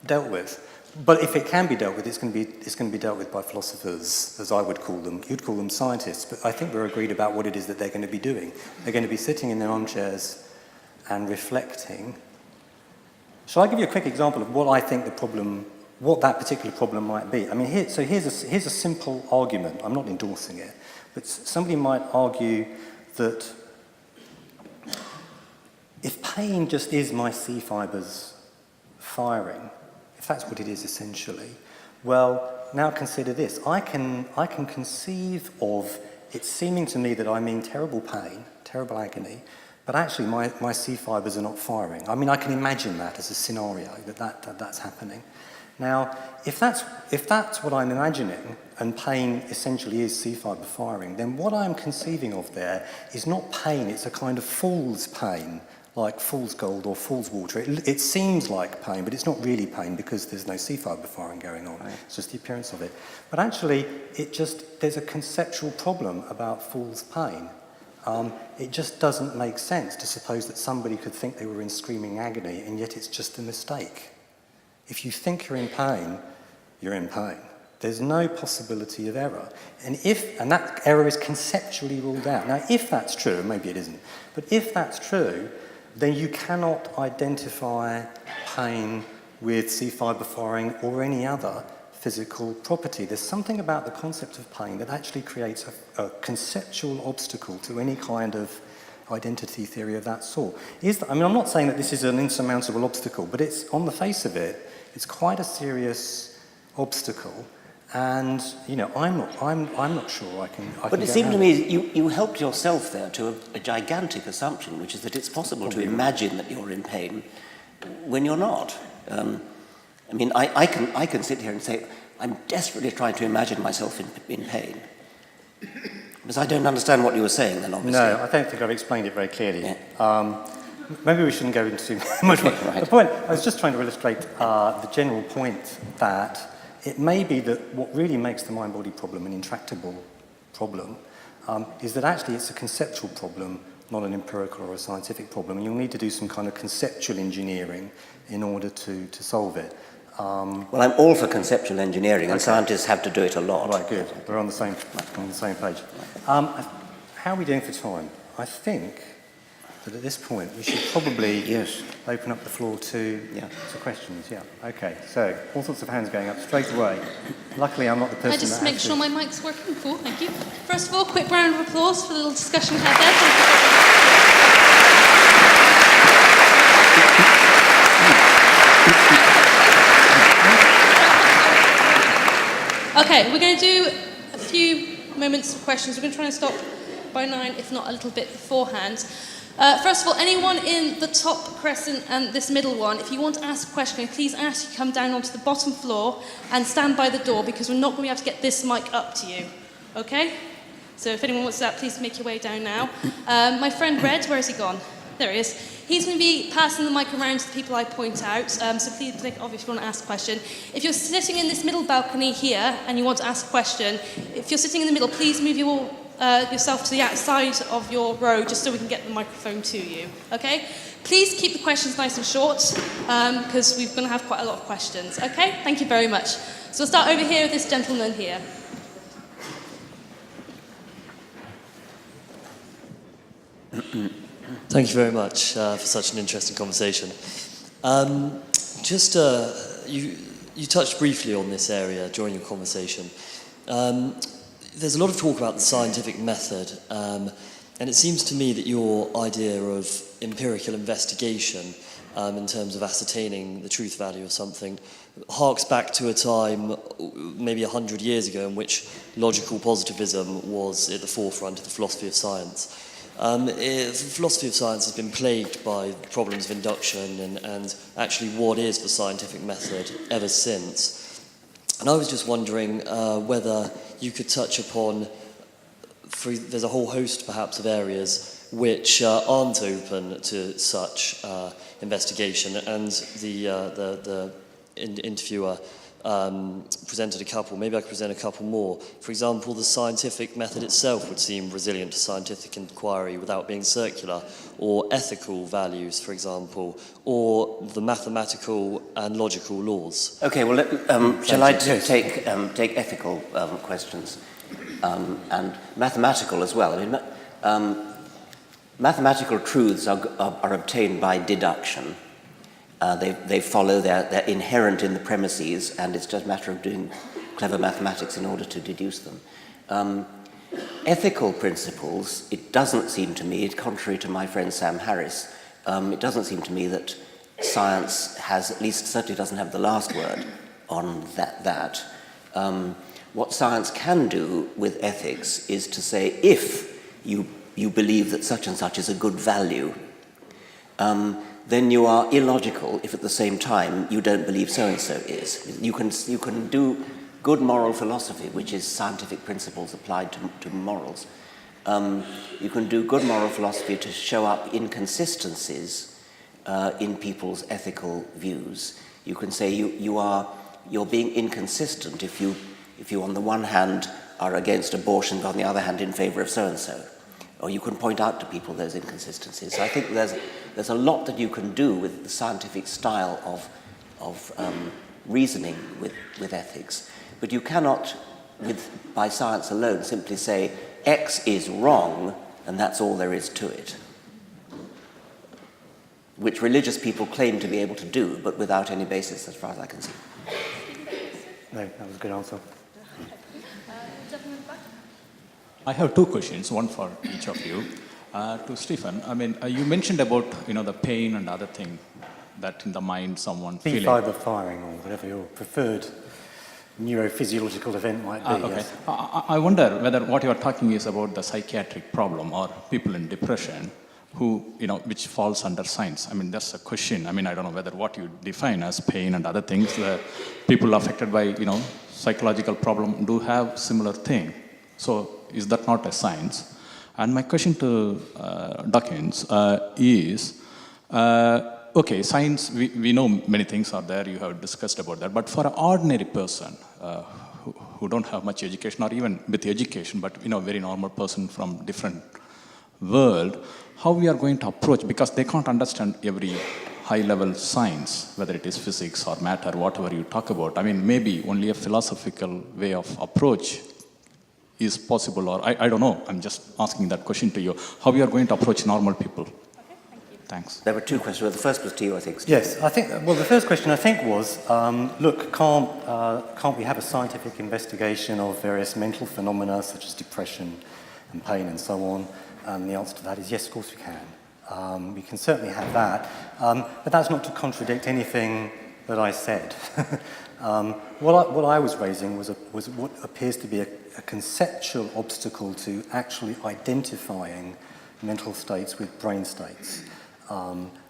dealt with. But if it can be dealt with, it's going to be dealt with by philosophers, as I would call them. You'd call them scientists, but I think we're agreed about what it is that they're going to be doing. They're going to be sitting in their armchairs and reflecting. Shall I give you a quick example of what I think the problem, what that particular problem might be? I mean, here's a simple argument. I'm not endorsing it, but somebody might argue that if pain just is my C fibres firing, if that's what it is essentially, well, now consider this. I can conceive of it seeming to me that I'm in terrible pain, terrible agony, but actually my C fibres are not firing. I mean, I can imagine that as a scenario, that's happening. Now, if that's what I'm imagining, and pain essentially is C fibre firing, then what I'm conceiving of there is not pain, it's a kind of fool's pain, like fool's gold or fool's water. It seems like pain, but it's not really pain because there's no C fibre firing going on. Right. It's just the appearance of it. But actually, there's a conceptual problem about fool's pain. It just doesn't make sense to suppose that somebody could think they were in screaming agony, and yet it's just a mistake. If you think you're in pain, you're in pain. There's no possibility of error. And that error is conceptually ruled out. Now, if that's true, maybe it isn't, but if that's true, then you cannot identify pain with C fibre firing or any other physical property. There's something about the concept of pain that actually creates a conceptual obstacle to any kind of identity theory of that sort. I'm not saying that this is an insurmountable obstacle, but it's, on the face of it, it's quite a serious obstacle. And I'm not sure I can. But it seemed to me you helped yourself there to a gigantic assumption, which is that it's possible to imagine that you're in pain when you're not. I mean, I can sit here and say I'm desperately trying to imagine myself in pain, because I don't understand what you were saying. Then obviously, no, I don't think I've explained it very clearly. Yeah. Maybe we shouldn't go into much more. Right. The point I was just trying to illustrate the general point that. It may be that what really makes the mind-body problem an intractable problem is that actually it's a conceptual problem, not an empirical or a scientific problem, and you'll need to do some kind of conceptual engineering in order to solve it. Well, I'm all for conceptual engineering, and scientists have to do it a lot. Right, good. We're on the same page. How are we doing for time? I think that at this point we should probably open up the floor to questions. Yeah. Okay. So all sorts of hands going up straight away. Luckily, I'm not the person. I just make sure my mic's working. Cool. Thank you. First of all, quick round of applause for the little discussion we had there. Okay, we're going to do a few moments of questions. We're going to try and stop by 9, if not a little bit beforehand. First of all, anyone in the top crescent and this middle one, if you want to ask a question, please ask you come down onto the bottom floor and stand by the door, because we're not going to be able to get this mic up to you. Okay? So if anyone wants that, please make your way down now. My friend Red, where has he gone? There he is. He's going to be passing the mic around to the people I point out, so please click off if you want to ask a question. If you're sitting in this middle balcony here and you want to ask a question, if you're sitting in the middle, please move yourself to the outside of your row just so we can get the microphone to you. Okay? Please keep the questions nice and short, because we're going to have quite a lot of questions. Okay? Thank you very much. So we'll start over here with this gentleman here. Thank you very much for such an interesting conversation. You touched briefly on this area during your conversation. There's a lot of talk about the scientific method, and it seems to me that your idea of empirical investigation in terms of ascertaining the truth value of something harks back to a time maybe 100 years ago in which logical positivism was at the forefront of the philosophy of science. Philosophy of science has been plagued by problems of induction and actually what is the scientific method ever since. And I was just wondering whether you could touch upon there's a whole host perhaps of areas which aren't open to such investigation, and the interviewer presented a couple. Maybe I could present a couple more. For example, the scientific method itself would seem resilient to scientific inquiry without being circular, or ethical values, for example, or the mathematical and logical laws. Okay, well, shall I take ethical questions and mathematical as well? I mean, mathematical truths are obtained by deduction. They follow, they're inherent in the premises, and it's just a matter of doing clever mathematics in order to deduce them. Ethical principles, it doesn't seem to me, contrary to my friend Sam Harris, it doesn't seem to me that science has, at least certainly doesn't have the last word on that. What science can do with ethics is to say, if you believe that such and such is a good value, then you are illogical if at the same time you don't believe so-and-so is. You can do good moral philosophy, which is scientific principles applied to morals. You can do good moral philosophy to show up inconsistencies in people's ethical views. You can say you're being inconsistent if you on the one hand are against abortion, but on the other hand in favor of so-and-so. Or you can point out to people those inconsistencies. So I think there's a lot that you can do with the scientific style of reasoning with ethics. But you cannot, by science alone, simply say X is wrong and that's all there is to it, which religious people claim to be able to do, but without any basis as far as I can see. No, that was a good answer. I have two questions, one for each of you. To Stephen, I mean, you mentioned about, the pain and other thing that in the mind someone feeling. Fiber firing, or whatever your preferred neurophysiological event might be. Okay. Yes. I wonder whether what you are talking is about the psychiatric problem or people in depression who, which falls under science. I mean, that's a question. I mean, I don't know whether what you define as pain and other things, the people affected by, psychological problem do have similar thing. So is that not a science? And my question to Dawkins is, okay, science, we know many things are there, you have discussed about that, but for an ordinary person who don't have much education, or even with education, but very normal person from different world, how we are going to approach, because they can't understand every high-level science, whether it is physics or matter, whatever you talk about. I mean, maybe only a philosophical way of approach is possible, or I don't know, I'm just asking that question to you, how you are going to approach normal people. Okay, thank you. Thanks. There were two questions. Well, the first was to you, I think. Yes, I think, well, the first question I think was, look, can't we have a scientific investigation of various mental phenomena such as depression and pain and so on? And the answer to that is yes, of course we can. We can certainly have that, but that's not to contradict anything that I said. What I was raising was what appears to be a conceptual obstacle to actually identifying mental states with brain states.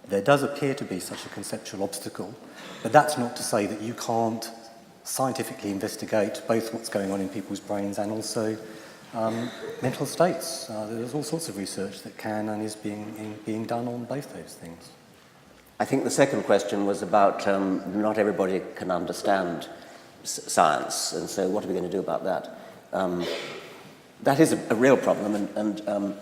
There does appear to be such a conceptual obstacle, but that's not to say that you can't scientifically investigate both what's going on in people's brains and also mental states. There's all sorts of research that can and is being done on both those things. I think the second question was about not everybody can understand science, and so what are we going to do about that? That is a real problem, and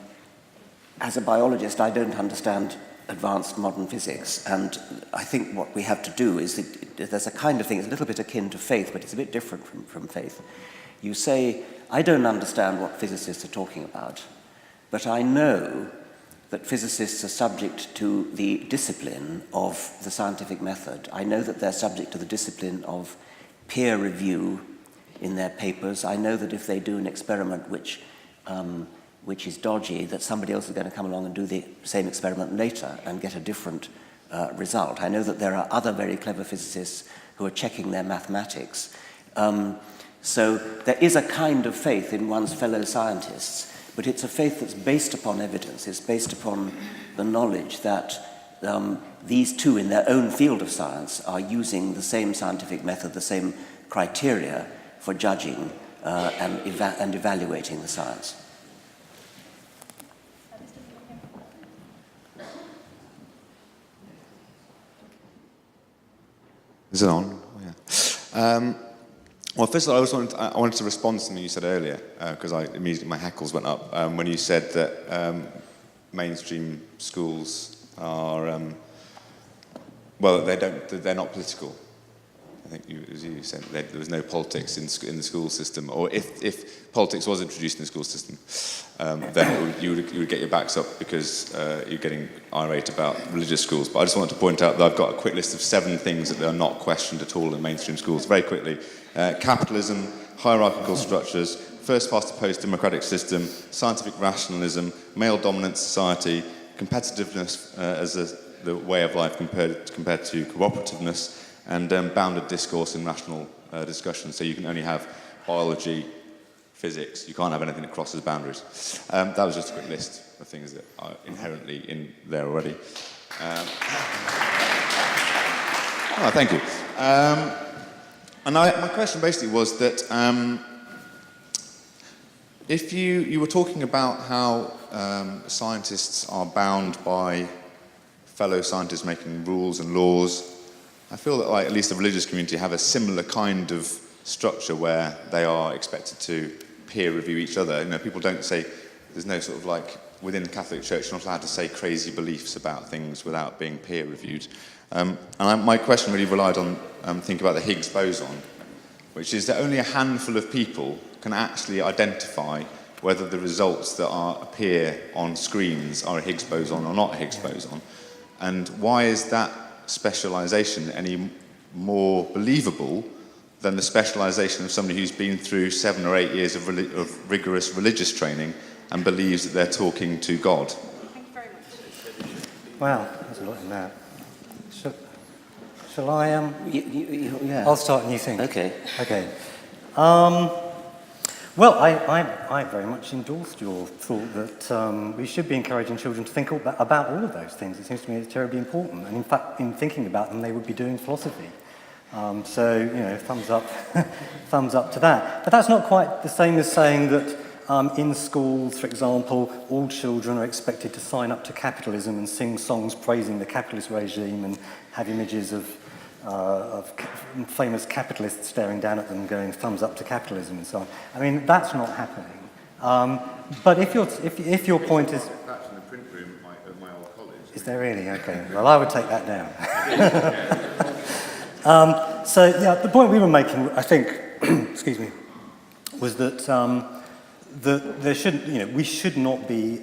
as a biologist, I don't understand advanced modern physics, and I think what we have to do is that there's a kind of thing, it's a little bit akin to faith, but it's a bit different from faith. You say, I don't understand what physicists are talking about, but I know that physicists are subject to the discipline of the scientific method. I know that they're subject to the discipline of peer review in their papers. I know that if they do an experiment which is dodgy, that somebody else is going to come along and do the same experiment later and get a different result. I know that there are other very clever physicists who are checking their mathematics. So there is a kind of faith in one's fellow scientists, but it's a faith that's based upon evidence. It's based upon the knowledge that these two in their own field of science are using the same scientific method, the same criteria for judging and evaluating the science. it on? Oh, yeah. Well, first of all, I wanted to respond to something you said earlier, because immediately my hackles went up when you said that mainstream schools are, they're not political. I think as you said, there was no politics in the school system, or if politics was introduced in the school system, then you would get your backs up because you're getting irate about religious schools. But I just wanted to point out that I've got a quick list of 7 things that are not questioned at all in mainstream schools, very quickly. Capitalism, hierarchical structures, first past the post democratic system, scientific rationalism, male-dominant society, competitiveness as the way of life compared to cooperativeness, and bounded discourse and rational discussion. So you can only have biology, physics. You can't have anything that crosses boundaries. That was just a quick list of things that are inherently in there already. Thank you. And my question basically was that if you were talking about how scientists are bound by fellow scientists making rules and laws, I feel that, like, at least the religious community have a similar kind of structure where they are expected to peer review each other. You know, people don't say, there's no sort of like, within the Catholic Church, you're not allowed to say crazy beliefs about things without being peer reviewed. My question really relied on thinking about the Higgs boson, which is that only a handful of people can actually identify whether the results that appear on screens are a Higgs boson or not a Higgs boson. And why is that specialisation any more believable than the specialisation of somebody who's been through 7 or 8 years of rigorous religious training and believes that they're talking to God? Thank you very much. Wow, there's a lot in that. Shall I? Yeah. I'll start and you think. Okay. Okay. Well, I very much endorsed your thought that we should be encouraging children to think about all of those things. It seems to me it's terribly important. And in fact, in thinking about them, they would be doing philosophy. So, you know, thumbs up, thumbs up to that. But that's not quite the same as saying that in schools, for example, all children are expected to sign up to capitalism and sing songs praising the capitalist regime and have images of famous capitalists staring down at them going thumbs up to capitalism and so on. I mean, that's not happening. But if your point is... That's in the print room at my old college. Is there really? Okay. Well, I would take that down. So, yeah, the point we were making, I think, excuse me, was that there shouldn't, you know, we should not be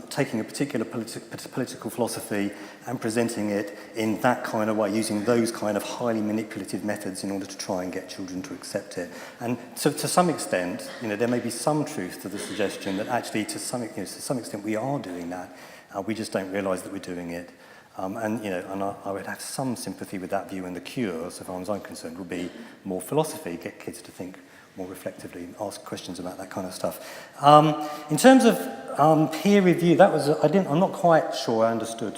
taking a particular political philosophy and presenting it in that kind of way, using those kind of highly manipulative methods in order to try and get children to accept it. And so, to some extent, you know, there may be some truth to the suggestion that actually, to some extent, we are doing that. We just don't realise that we're doing it. And, you know, and I would have some sympathy with that view. And the cure, so far as I'm concerned, would be more philosophy, get kids to think more reflectively, ask questions about that kind of stuff. In terms of peer review, that was I'm not quite sure I understood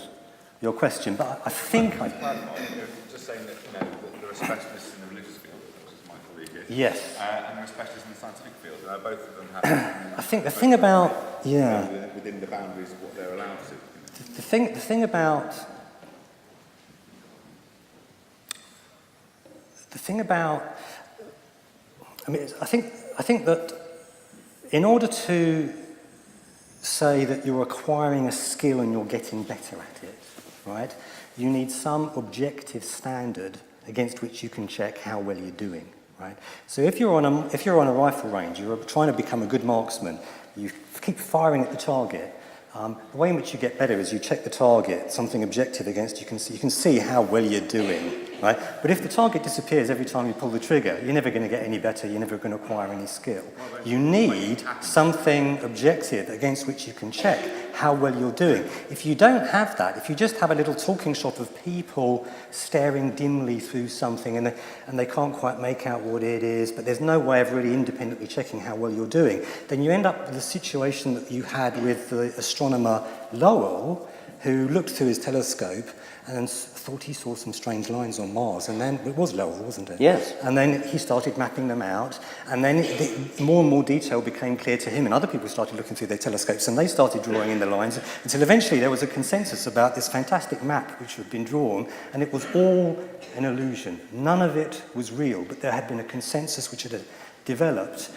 your question, but I think I... Just saying that, you know, there are specialists in the religious field, which is my colleague here. Yes. And there are specialists in the scientific field, and both of them have... I think the thing about... Yeah. Within the boundaries of what they're allowed to. The thing about... I mean, I think that in order to say that you're acquiring a skill and you're getting better at it, right, you need some objective standard against which you can check how well you're doing, right? So if you're on a rifle range, you're trying to become a good marksman, you keep firing at the target. The way in which you get better is you check the target, something objective against you can see how well you're doing, right? But if the target disappears every time you pull the trigger, you're never going to get any better, you're never going to acquire any skill. You need something objective against which you can check how well you're doing. If you don't have that, if you just have a little talking shop of people staring dimly through something and they can't quite make out what it is, but there's no way of really independently checking how well you're doing, then you end up with the situation that you had with the astronomer Lowell, who looked through his telescope and thought he saw some strange lines on Mars. And then, it was Lowell, wasn't it? Yes. And then he started mapping them out, and then more and more detail became clear to him, and other people started looking through their telescopes, and they started drawing in the lines, until eventually there was a consensus about this fantastic map which had been drawn, and it was all an illusion. None of it was real, but there had been a consensus which had developed.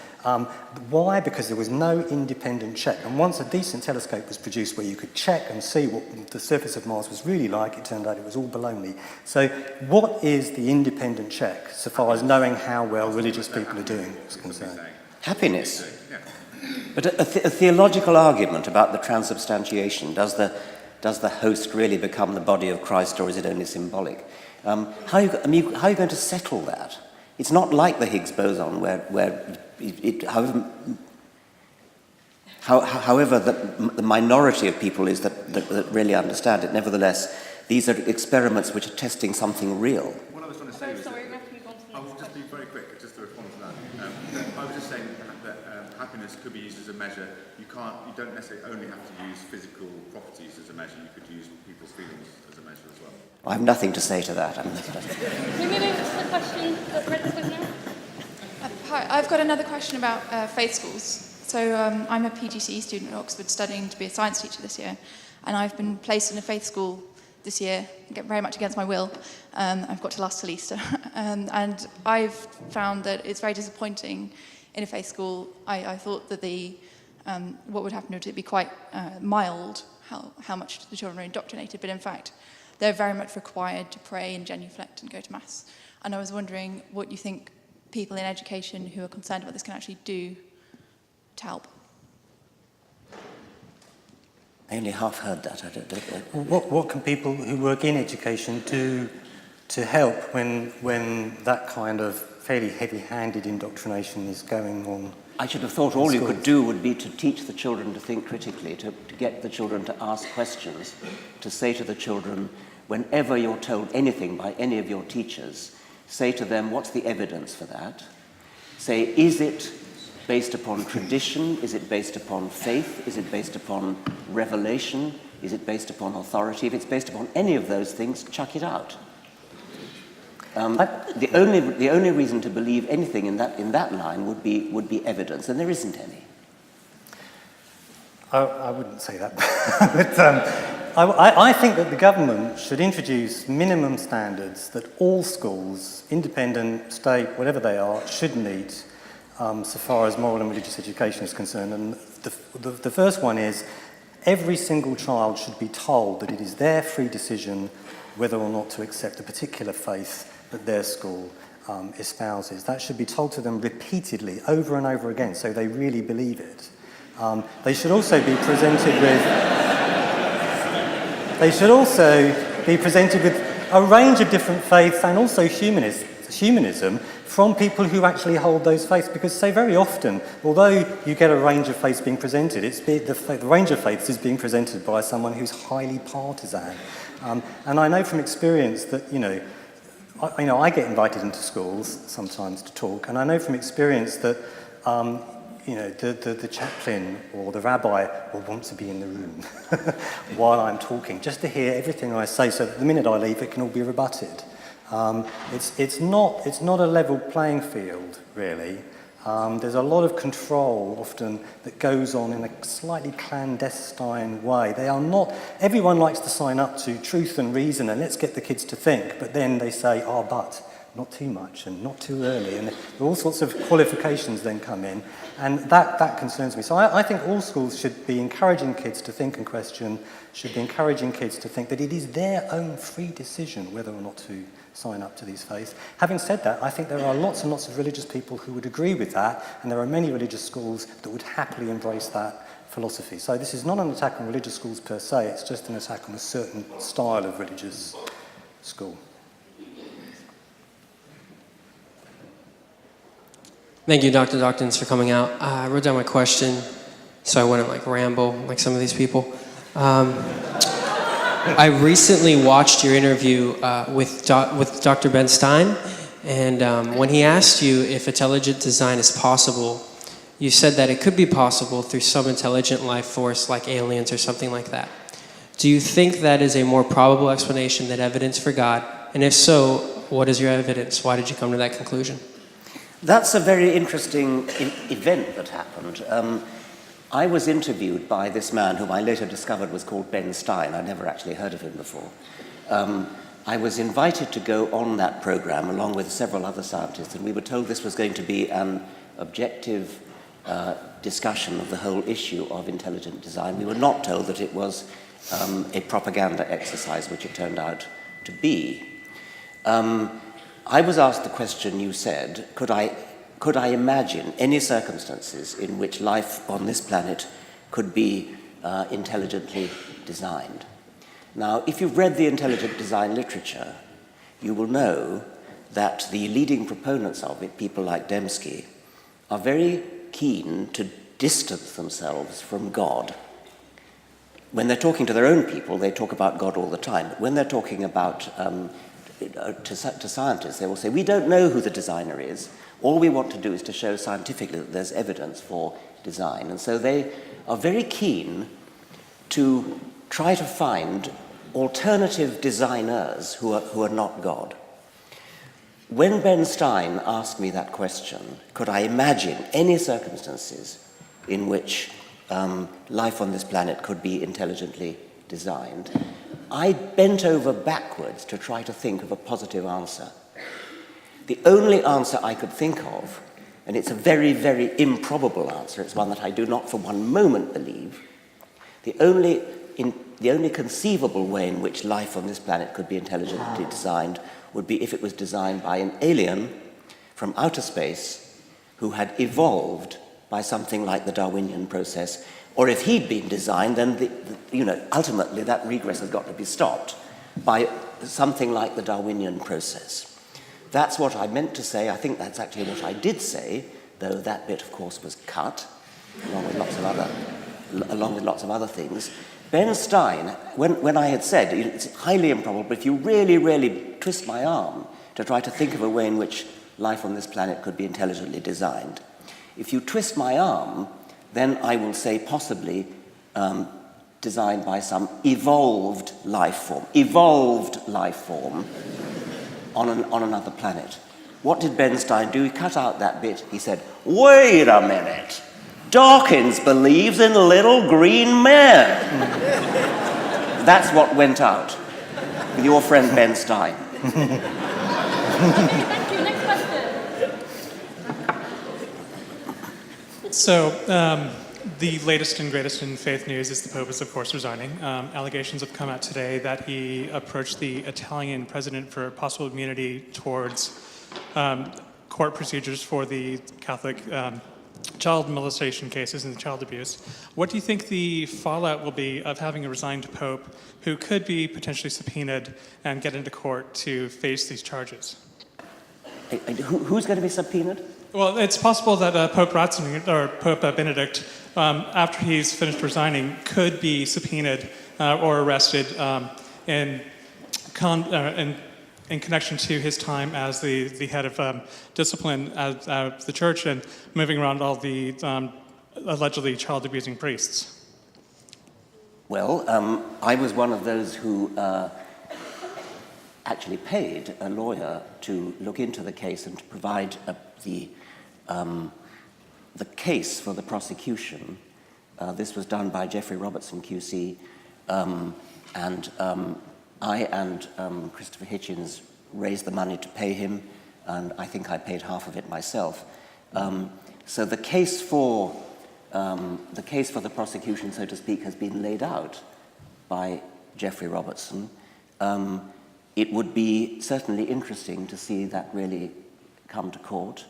Why? Because there was no independent check. And once a decent telescope was produced where you could check and see what the surface of Mars was really like, it turned out it was all baloney. So what is the independent check, so far as knowing how well religious people are doing is concerned? Happiness. But a theological argument about the transubstantiation, does the host really become the body of Christ, or is it only symbolic? How are you going to settle that? It's not like the Higgs boson, where however the minority of people is that really understand it. Nevertheless, these are experiments which are testing something real. What I was trying to say was I will just be very quick, just to respond to that. I was just saying that happiness could be used as a measure. You don't necessarily only have to use physical properties as a measure. You could use people's feelings as a measure as well. I have nothing to say to that. Can we move on to the question right this way now? Hi, I've got another question about faith schools. So I'm a PGCE student at Oxford studying to be a science teacher this year, and I've been placed in a faith school this year, very much against my will. I've got to last till Easter. And I've found that it's very disappointing in a faith school. I thought that what would happen would be quite mild, how much the children are indoctrinated, but in fact, they're very much required to pray and genuflect and go to Mass. And I was wondering what you think people in education who are concerned about this can actually do to help. I only half heard that. What can people who work in education do to help when that kind of fairly heavy-handed indoctrination is going on? I should have thought all you could do would be to teach the children to think critically, to get the children to ask questions, to say to the children, whenever you're told anything by any of your teachers, say to them, what's the evidence for that? Say, is it based upon tradition? Is it based upon faith? Is it based upon revelation? Is it based upon authority? If it's based upon any of those things, chuck it out. The only reason to believe anything in that line would be evidence, and there isn't any. I wouldn't say that, but I think that the government should introduce minimum standards that all schools, independent, state, whatever they are, should meet so far as moral and religious education is concerned. And the first one is every single child should be told that it is their free decision whether or not to accept a particular faith that their school espouses. That should be told to them repeatedly, over and over again, so they really believe it. They should also be presented with a range of different faiths and also humanism from people who actually hold those faiths, because so very often, although you get a range of faiths being presented, the range of faiths is being presented by someone who's highly partisan. And I know from experience that, I get invited into schools sometimes to talk, and I know from experience that, the chaplain or the rabbi will want to be in the room while I'm talking, just to hear everything I say, so that the minute I leave, it can all be rebutted. It's not a level playing field, really. There's a lot of control often that goes on in a slightly clandestine way. Everyone likes to sign up to truth and reason and let's get the kids to think, but then they say, but not too much and not too early, and all sorts of qualifications then come in, and that concerns me. So I think all schools should be encouraging kids to think and question, should be encouraging kids to think that it is their own free decision whether or not to sign up to these faiths. Having said that, I think there are lots and lots of religious people who would agree with that, and there are many religious schools that would happily embrace that philosophy. So this is not an attack on religious schools per se, it's just an attack on a certain style of religious school. Thank you, Dr. Dawkins, for coming out. I wrote down my question so I wouldn't ramble like some of these people. I recently watched your interview with Dr. Ben Stein, and when he asked you if intelligent design is possible, you said that it could be possible through some intelligent life force like aliens or something like that. Do you think that is a more probable explanation than evidence for God? And if so, what is your evidence? Why did you come to that conclusion? That's a very interesting event that happened. I was interviewed by this man whom I later discovered was called Ben Stein. I'd never actually heard of him before. I was invited to go on that program along with several other scientists, and we were told this was going to be an objective discussion of the whole issue of intelligent design. We were not told that it was a propaganda exercise, which it turned out to be. I was asked the question you said, could I imagine any circumstances in which life on this planet could be intelligently designed? Now, if you've read the intelligent design literature, you will know that the leading proponents of it, people like Dembski, are very keen to distance themselves from God. When they're talking to their own people, they talk about God all the time. When they're talking about to scientists, they will say, we don't know who the designer is. All we want to do is to show scientifically that there's evidence for design. And so they are very keen to try to find alternative designers who are not God. When Ben Stein asked me that question, could I imagine any circumstances in which life on this planet could be intelligently designed, I bent over backwards to try to think of a positive answer. The only answer I could think of, and it's a very, very improbable answer, it's one that I do not for one moment believe, the only conceivable way in which life on this planet could be intelligently designed would be if it was designed by an alien from outer space who had evolved by something like the Darwinian process, or if he'd been designed, then ultimately that regress has got to be stopped by something like the Darwinian process. That's what I meant to say. I think that's actually what I did say, though that bit, of course, was cut, along with lots of other things. Ben Stein, when I had said, it's highly improbable, but if you really, really twist my arm to try to think of a way in which life on this planet could be intelligently designed, if you twist my arm, then I will say possibly designed by some evolved life form on another planet. What did Ben Stein do? He cut out that bit. He said, wait a minute. Dawkins believes in little green men. That's what went out with your friend Ben Stein. Thank you. Next question. So, the latest and greatest in faith news is the Pope is, of course, resigning. Allegations have come out today that he approached the Italian president for possible immunity towards court procedures for the Catholic child molestation cases and child abuse. What do you think the fallout will be of having a resigned Pope who could be potentially subpoenaed and get into court to face these charges? Who's going to be subpoenaed? Well, it's possible that Pope Ratzinger, or Pope Benedict, after he's finished resigning, could be subpoenaed or arrested in connection to his time as the head of discipline at the church and moving around all the allegedly child-abusing priests. Well, I was one of those who actually paid a lawyer to look into the case and to provide the case for the prosecution. This was done by Jeffrey Robertson, QC, and I and Christopher Hitchens raised the money to pay him, and I think I paid half of it myself. So the case for the prosecution, so to speak, has been laid out by Jeffrey Robertson. It would be certainly interesting to see that really come to court.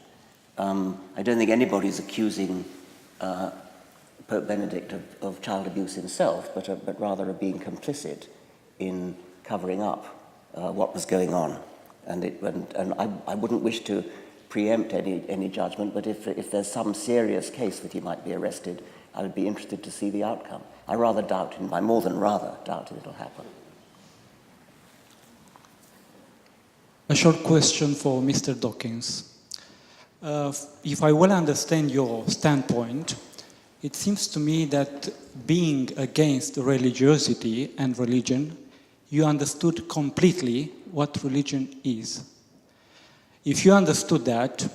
I don't think anybody's accusing Pope Benedict of child abuse himself, but rather of being complicit in covering up what was going on. And I wouldn't wish to preempt any judgment, but if there's some serious case that he might be arrested, I would be interested to see the outcome. I rather doubt, and by more than rather doubt, it'll happen. A short question for Mr. Dawkins. If I well understand your standpoint, it seems to me that being against religiosity and religion, you understood completely what religion is. If you understood that,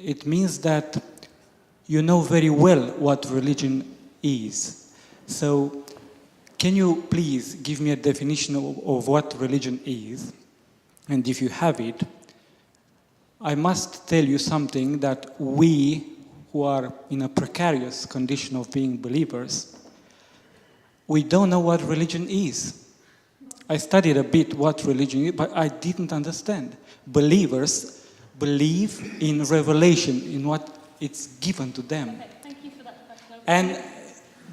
it means that you know very well what religion is. So, can you please give me a definition of what religion is? And if you have it, I must tell you something that we, who are in a precarious condition of being believers, we don't know what religion is. I studied a bit what religion is, but I didn't understand. Believers believe in revelation, in what it's given to them. Okay, thank you for that question. And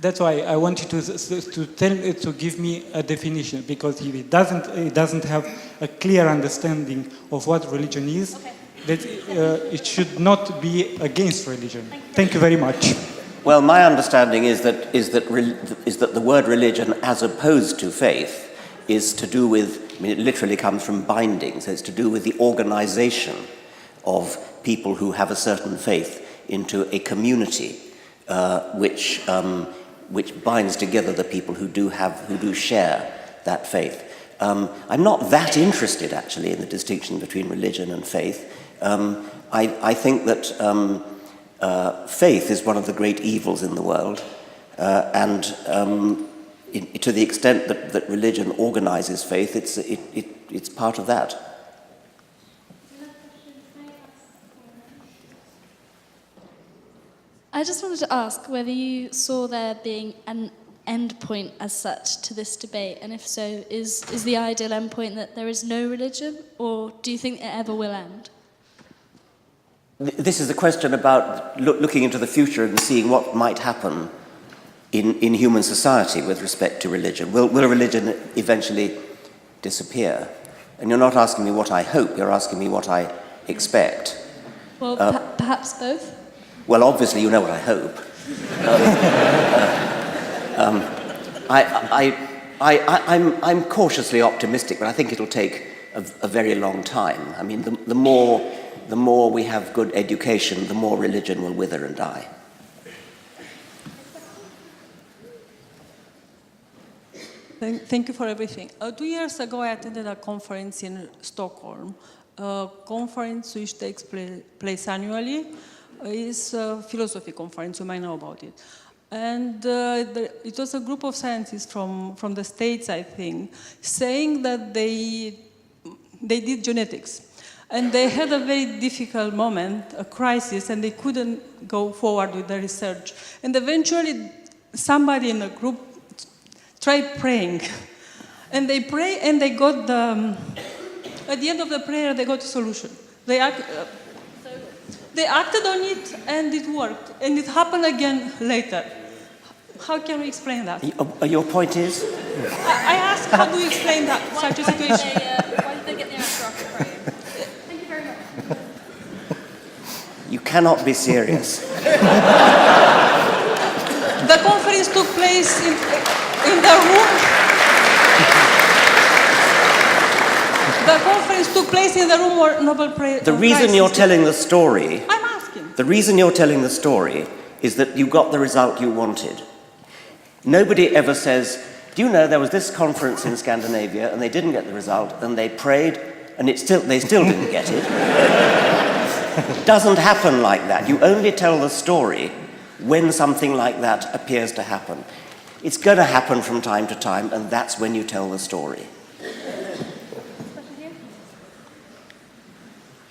that's why I want you to give me a definition, because if it doesn't have a clear understanding of what religion is, Okay. that it should not be against religion. Thank you very much. Well, my understanding is that the word religion, as opposed to faith, is to do with, I mean, it literally comes from binding, so it's to do with the organization of people who have a certain faith into a community, which binds together the people who do share that faith. I'm not that interested, actually, in the distinction between religion and faith. I think that faith is one of the great evils in the world, and to the extent that religion organizes faith, it's part of that. I just wanted to ask whether you saw there being an end point as such to this debate, and if so, is the ideal end point that there is no religion, or do you think it ever will end? This is a question about looking into the future and seeing what might happen in human society with respect to religion. Will religion eventually disappear? And you're not asking me what I hope, you're asking me what I expect. Well, perhaps both? Well, obviously you know what I hope. I'm cautiously optimistic, but I think it'll take a very long time. I mean, the more we have good education, the more religion will wither and die. Thank you for everything. 2 years ago, I attended a conference in Stockholm, a conference which takes place annually. It's a philosophy conference, you might know about it. And it was a group of scientists from the States, I think, saying that they did genetics. And they had a very difficult moment, a crisis, and they couldn't go forward with the research. And eventually, somebody in the group tried praying. And they prayed, and they got at the end of the prayer, they got a solution. They acted on it, and it worked. And it happened again later. How can we explain that? Your point is? I asked, how do you explain that, such a situation? Why did they get the answer after praying? Thank you very much. You cannot be serious. The conference took place in the room. The conference took place in the room where Nobel Prize. The reason you're telling the story. I'm asking. The reason you're telling the story is that you got the result you wanted. Nobody ever says, do you know there was this conference in Scandinavia and they didn't get the result and they prayed and they still didn't get it. It doesn't happen like that. You only tell the story when something like that appears to happen. It's going to happen from time to time, and that's when you tell the story.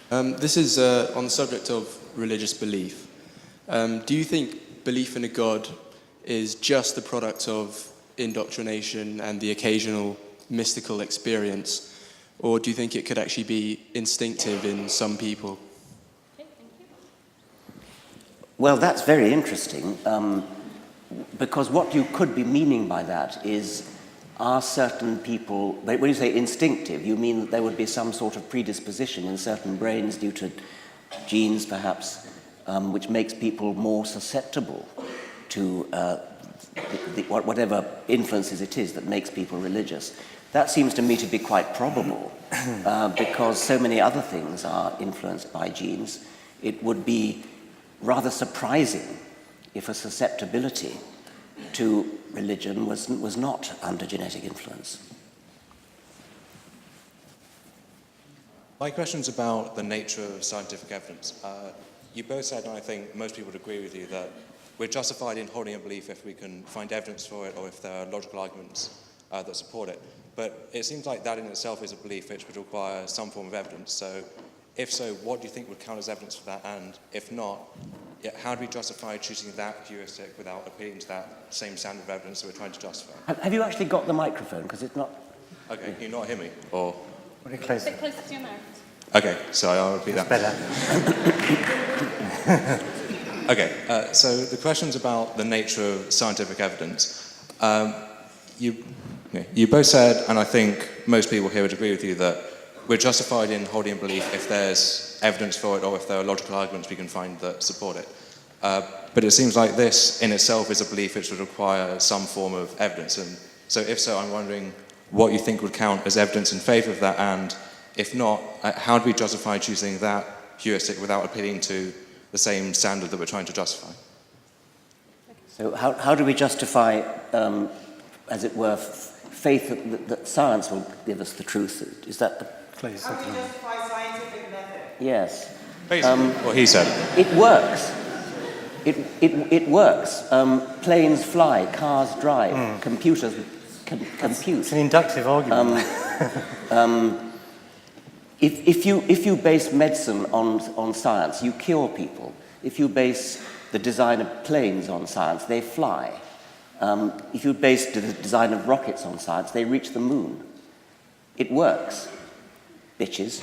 This is on the subject of religious belief. Do you think belief in a God is just the product of indoctrination and the occasional mystical experience, or do you think it could actually be instinctive in some people? Well, that's very interesting, because what you could be meaning by that is, are certain people, when you say instinctive, you mean that there would be some sort of predisposition in certain brains due to genes, perhaps, which makes people more susceptible to whatever influences it is that makes people religious. That seems to me to be quite probable, because so many other things are influenced by genes. It would be rather surprising if a susceptibility to religion was not under genetic influence. My question's about the nature of scientific evidence. You both said, and I think most people would agree with you, that we're justified in holding a belief if we can find evidence for it or if there are logical arguments that support it. But it seems like that in itself is a belief which would require some form of evidence. So if so, what do you think would count as evidence for that? And if not, how do we justify choosing that heuristic without appealing to that same standard of evidence that we're trying to justify? Have you actually got the microphone? Because it's not... Okay, can you not hear me? Or... Put it closer. A bit closer to your mouth. Okay, so I'll repeat that. Better. Okay, so the question's about the nature of scientific evidence. You both said, and I think most people here would agree with you, that we're justified in holding a belief if there's evidence for it or if there are logical arguments we can find that support it. But it seems like this in itself is a belief which would require some form of evidence. And so if so, I'm wondering what you think would count as evidence in favour of that, and if not, how do we justify choosing that heuristic without appealing to the same standard that we're trying to justify? So how do we justify, as it were, faith that science will give us the truth? Is that the... Please. How do you justify scientific method? Yes. Basically, what he said. It works. It works. Planes fly, cars drive, computers compute. It's an inductive argument. If you base medicine on science, you cure people. If you base the design of planes on science, they fly. If you base the design of rockets on science, they reach the moon. It works, bitches.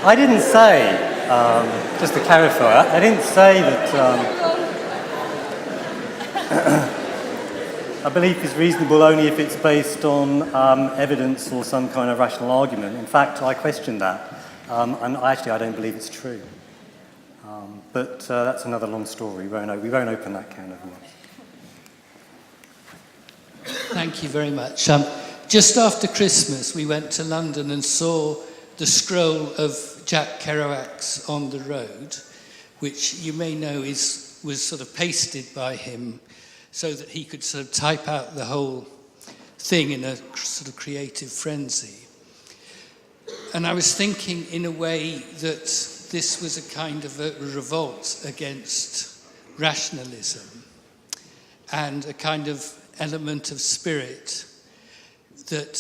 I didn't say, just to clarify, I didn't say that a belief is reasonable only if it's based on evidence or some kind of rational argument. In fact, I question that, and actually I don't believe it's true. But that's another long story. We won't open that can of worms. Thank you very much. Just after Christmas, we went to London and saw the scroll of Jack Kerouac's On the Road, which you may know was sort of pasted by him so that he could sort of type out the whole thing in a sort of creative frenzy. And I was thinking in a way that this was a kind of a revolt against rationalism and a kind of element of spirit that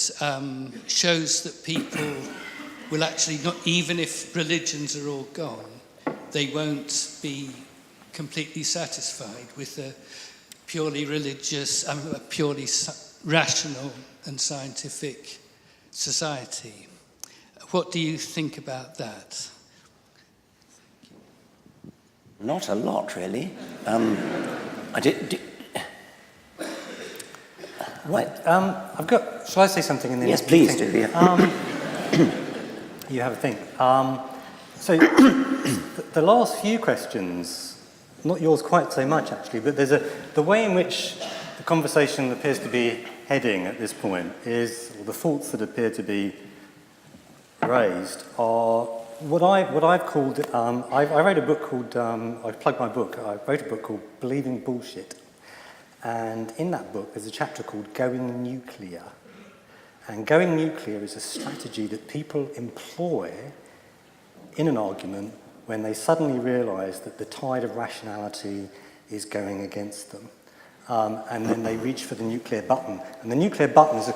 shows that people will actually not, even if religions are all gone, they won't be completely satisfied with a purely religious, a purely rational and scientific society. What do you think about that? Not a lot, really. I've got. Shall I say something in the Yes, please do. Yeah. You have a think. So the last few questions, not yours quite so much actually, but there's the way in which the conversation appears to be heading at this point is, or the thoughts that appear to be raised are what I've called. I wrote a book called. I plugged my book. I wrote a book called Believing Bullshit, and in that book there's a chapter called Going Nuclear. And going nuclear is a strategy that people employ in an argument when they suddenly realise that the tide of rationality is going against them. And then they reach for the nuclear button. And the nuclear button is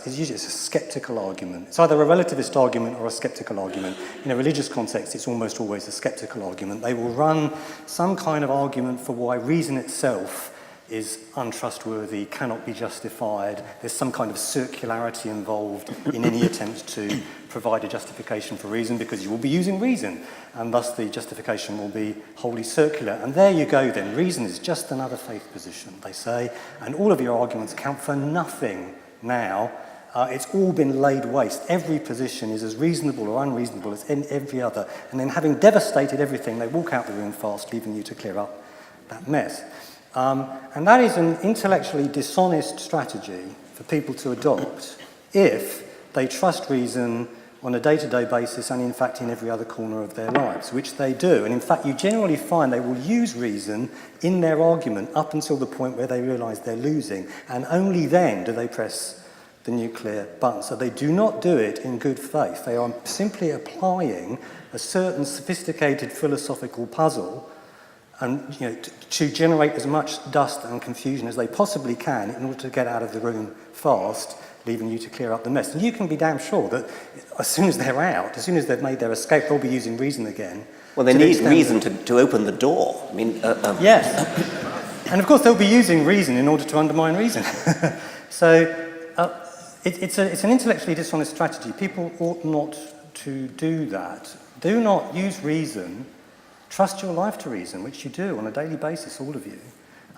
is usually a sceptical argument. It's either a relativist argument or a sceptical argument. In a religious context, it's almost always a sceptical argument. They will run some kind of argument for why reason itself is untrustworthy, cannot be justified. There's some kind of circularity involved in any attempt to provide a justification for reason, because you will be using reason, and thus the justification will be wholly circular. And there you go then. Reason is just another faith position, they say, and all of your arguments count for nothing now It's all been laid waste. Every position is as reasonable or unreasonable as every other. And then having devastated everything, they walk out the room fast, leaving you to clear up that mess. And that is an intellectually dishonest strategy for people to adopt if they trust reason on a day-to-day basis and in fact in every other corner of their lives, which they do. And in fact you generally find they will use reason in their argument up until the point where they realise they're losing, and only then do they press the nuclear button. So they do not do it in good faith. They are simply applying a certain sophisticated philosophical puzzle and to generate as much dust and confusion as they possibly can in order to get out of the room fast, leaving you to clear up the mess. And you can be damn sure that as soon as they're out, as soon as they've made their escape, they'll be using reason again. Well, they need reason to open the door. I mean, yes. And of course, they'll be using reason in order to undermine reason. So it's an intellectually dishonest strategy. People ought not to do that. Do not use reason. Trust your life to reason, which you do on a daily basis, all of you.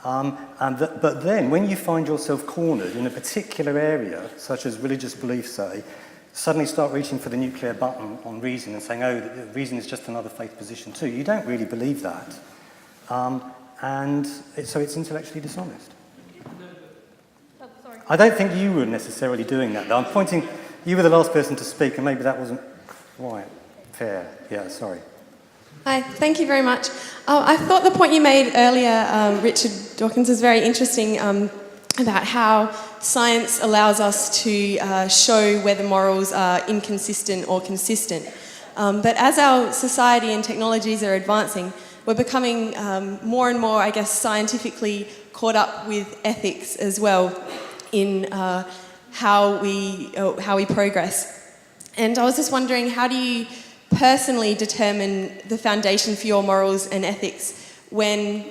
But then, when you find yourself cornered in a particular area, such as religious belief, say, suddenly start reaching for the nuclear button on reason and saying, oh, reason is just another faith position too. You don't really believe that. So it's intellectually dishonest. Oh, sorry. I don't think you were necessarily doing that, though. I'm pointing, you were the last person to speak, and maybe that wasn't quite fair. Yeah, sorry. Hi, thank you very much. I thought the point you made earlier, Richard Dawkins, is very interesting about how science allows us to show whether morals are inconsistent or consistent. But as our society and technologies are advancing, we're becoming more and more, I guess, scientifically caught up with ethics as well in how we progress. And I was just wondering, how do you personally determine the foundation for your morals and ethics when,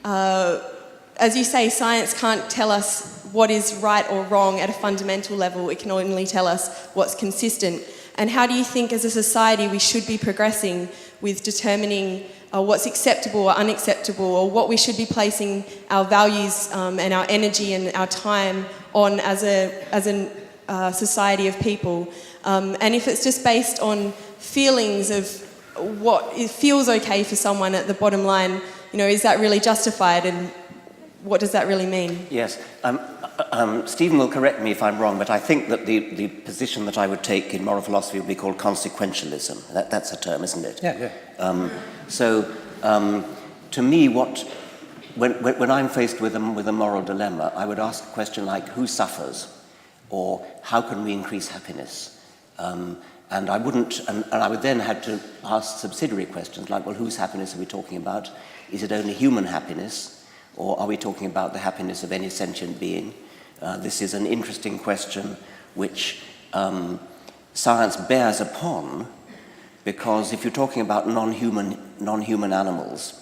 as you say, science can't tell us what is right or wrong at a fundamental level? It can only tell us what's consistent. And how do you think as a society we should be progressing with determining what's acceptable or unacceptable, or what we should be placing our values and our energy and our time on as a society of people? And if it's just based on feelings of what it feels okay for someone at the bottom line, is that really justified, and what does that really mean? Yes. Stephen will correct me if I'm wrong, but I think that the position that I would take in moral philosophy would be called consequentialism. That's a term, isn't it? Yeah. To me, when I'm faced with a moral dilemma, I would ask a question like, who suffers? Or how can we increase happiness? And I would then have to ask subsidiary questions like, well, whose happiness are we talking about? Is it only human happiness? Or are we talking about the happiness of any sentient being? This is an interesting question which science bears upon, because if you're talking about non-human animals,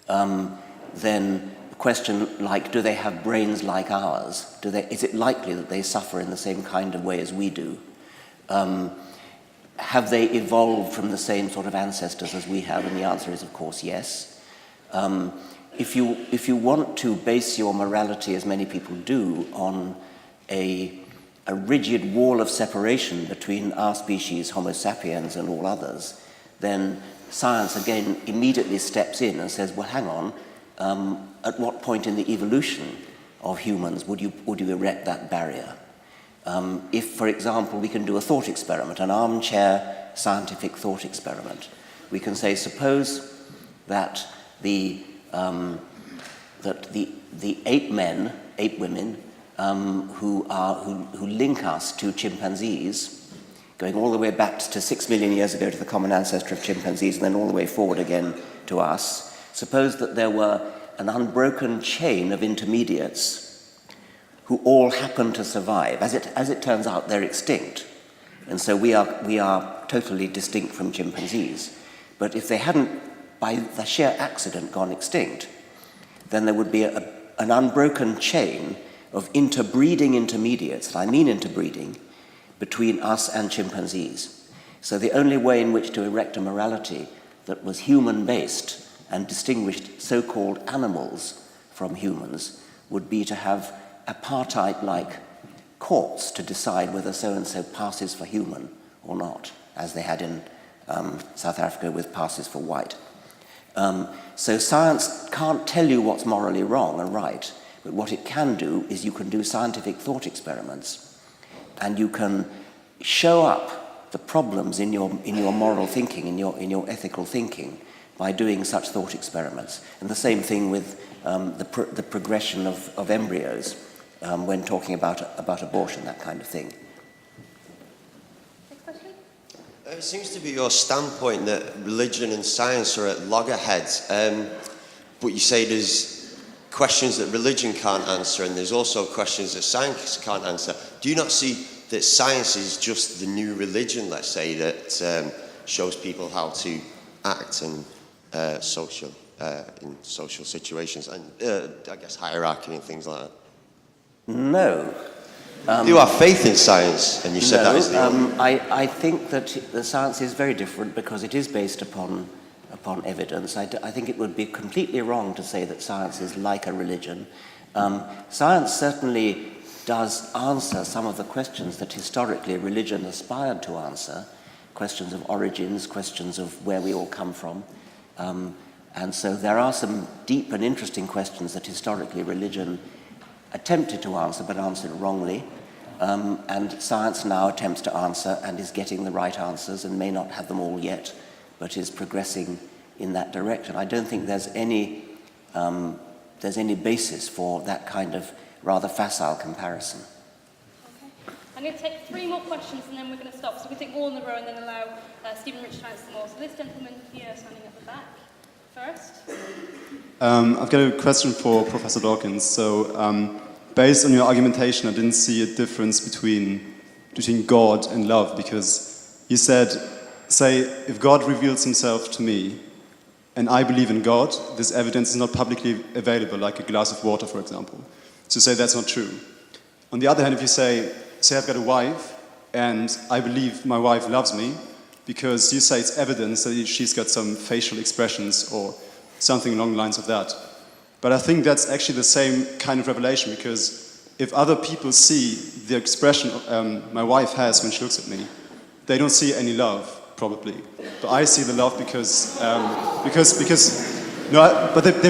then a question like, do they have brains like ours? Is it likely that they suffer in the same kind of way as we do? Have they evolved from the same sort of ancestors as we have? And the answer is, of course, yes. If you want to base your morality, as many people do, on a rigid wall of separation between our species, Homo sapiens, and all others, then science again immediately steps in and says, well, hang on, at what point in the evolution of humans would you erect that barrier? If, for example, we can do a thought experiment, an armchair scientific thought experiment, we can say, suppose that the 8 women who link us to chimpanzees, going all the way back to 6 million years ago to the common ancestor of chimpanzees, and then all the way forward again to us, suppose that there were an unbroken chain of intermediates who all happen to survive. As it turns out, they're extinct. And so we are totally distinct from chimpanzees. But if they hadn't, by the sheer accident, gone extinct, then there would be an unbroken chain of interbreeding intermediates, and I mean interbreeding, between us and chimpanzees. So the only way in which to erect a morality that was human-based and distinguished so-called animals from humans would be to have apartheid-like courts to decide whether so-and-so passes for human or not, as they had in South Africa with passes for white. So science can't tell you what's morally wrong and right, but what it can do is you can do scientific thought experiments, and you can show up the problems in your moral thinking, in your ethical thinking, by doing such thought experiments. And the same thing with the progression of embryos when talking about abortion, that kind of thing. It seems to be your standpoint that religion and science are at loggerheads, but you say there's questions that religion can't answer and there's also questions that science can't answer. Do you not see that science is just the new religion, let's say, that shows people how to act in social situations and I guess hierarchy and things like that? No. You have faith in science, and you said that is the I think that the science is very different because it is based upon evidence. I think it would be completely wrong to say that science is like a religion. Science certainly does answer some of the questions that historically religion aspired to answer, questions of origins, questions of where we all come from. And so there are some deep and interesting questions that historically religion attempted to answer but answered wrongly, and science now attempts to answer and is getting the right answers and may not have them all yet, but is progressing in that direction. I don't think there's any basis for that kind of rather facile comparison. Okay. I'm going to take 3 more questions and then we're going to stop. So we take all in the row and then allow Stephen Rich to answer them all. So this gentleman here standing at the back first. I've got a question for Professor Dawkins. So, based on your argumentation, I didn't see a difference between God and love, because you said, say, if God reveals himself to me and I believe in God, this evidence is not publicly available, like a glass of water, for example. So say that's not true. On the other hand, if you say I've got a wife and I believe my wife loves me, because you say it's evidence that she's got some facial expressions or something along the lines of that. But I think that's actually the same kind of revelation, because if other people see the expression my wife has when she looks at me, they don't see any love, probably. But I see the love because they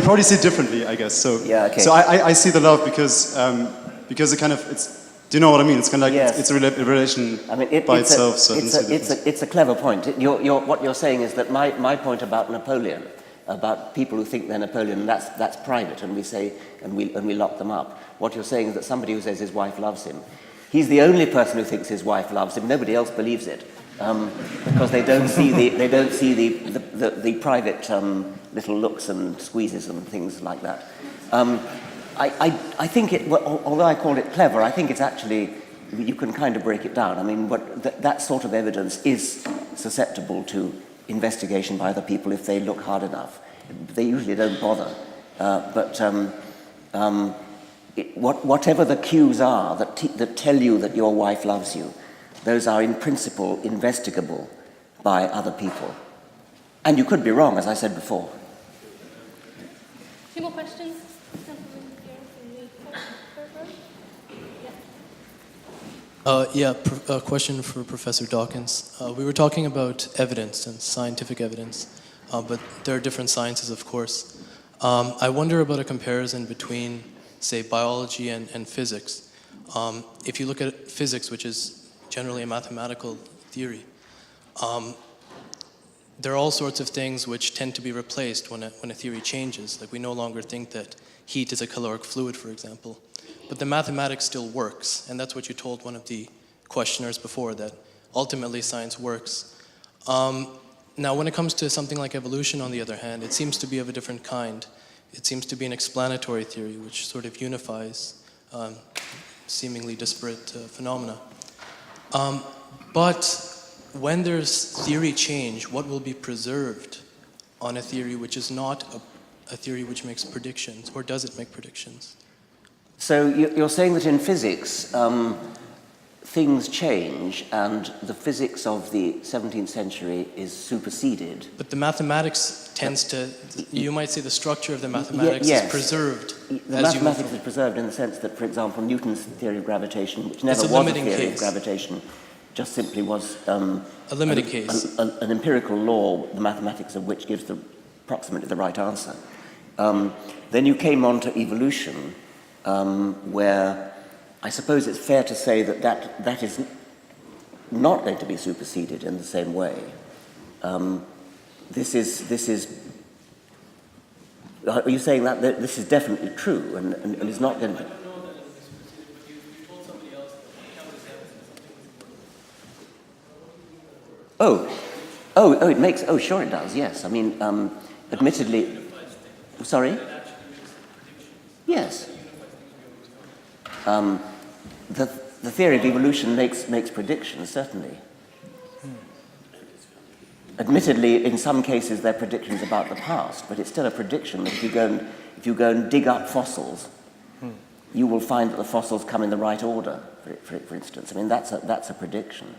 probably see it differently, I guess. So, yeah, okay. So I see the love because it kind of, it's, do you know what I mean? It's kind of like, yes. it's a relation by itself. It's a clever point. What you're saying is that my point about Napoleon, about people who think they're Napoleon, that's private, and we say, and we lock them up. What you're saying is that somebody who says his wife loves him, he's the only person who thinks his wife loves him. Nobody else believes it, because they don't see the private little looks and squeezes and things like that. I think although I call it clever, I think it's actually, you can kind of break it down. I mean, that sort of evidence is susceptible to investigation by other people if they look hard enough. They usually don't bother. Whatever the cues are that tell you that your wife loves you, those are in principle investigable by other people. And you could be wrong, as I said before. 2 more questions. A question for Professor Dawkins. We were talking about evidence and scientific evidence, but there are different sciences, of course. I wonder about a comparison between, say, biology and physics. If you look at physics, which is generally a mathematical theory, there are all sorts of things which tend to be replaced when a theory changes. Like, we no longer think that heat is a caloric fluid, for example. But the mathematics still works, and that's what you told one of the questioners before, that ultimately science works. Now, when it comes to something like evolution, on the other hand, it seems to be of a different kind. It seems to be an explanatory theory, which sort of unifies seemingly disparate phenomena. But when there's theory change, what will be preserved on a theory which is not a theory which makes predictions, or does it make predictions? So you're saying that in physics, things change and the physics of the 17th century is superseded. But the mathematics tends to, you might say the structure of the mathematics is preserved. The mathematics is preserved in the sense that, for example, Newton's theory of gravitation, which never was a theory of gravitation, just simply was a limited case. An empirical law, the mathematics of which gives approximately the right answer. Then you came on to evolution, where I suppose it's fair to say that is not going to be superseded in the same way. This is. Are you saying that this is definitely true and is not going to? It makes. Oh, sure, it does. Yes, I mean, admittedly. Sorry. Yes. The theory of evolution makes predictions, certainly. Admittedly, in some cases, they're predictions about the past, but it's still a prediction that if you go and dig up fossils, you will find that the fossils come in the right order. For instance, I mean that's a prediction.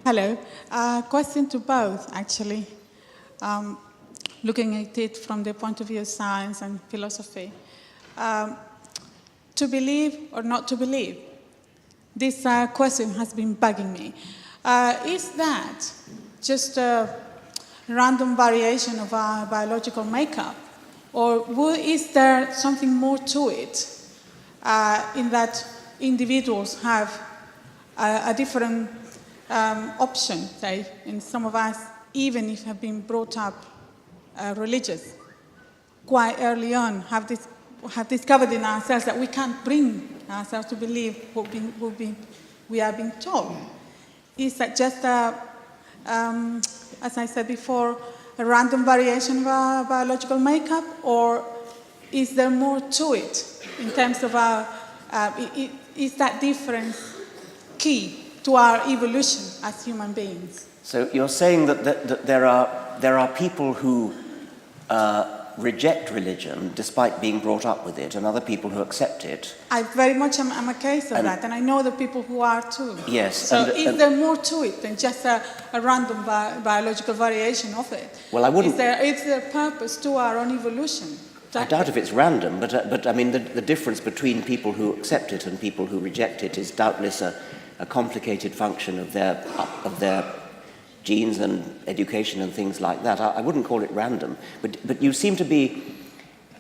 Hello. Question to both, actually. Looking at it from the point of view of science and philosophy. To believe or not to believe? This question has been bugging me. Is that just a random variation of our biological makeup? Or is there something more to it in that individuals have a different option, say, and some of us, even if have been brought up religious, quite early on have discovered in ourselves that we can't bring ourselves to believe what we are being told. Is that just as I said before, a random variation of our biological makeup, or is there more to it in terms of our, is that difference key to our evolution as human beings? So you're saying that there are people who reject religion despite being brought up with it, and other people who accept it. I very much am a case of that, and I know the people who are too. Yes. So is there more to it than just a random biological variation of it? Well, I wouldn't. Is there a purpose to our own evolution? I doubt if it's random, but I mean the difference between people who accept it and people who reject it is doubtless a complicated function of their genes and education and things like that. I wouldn't call it random, but you seem to be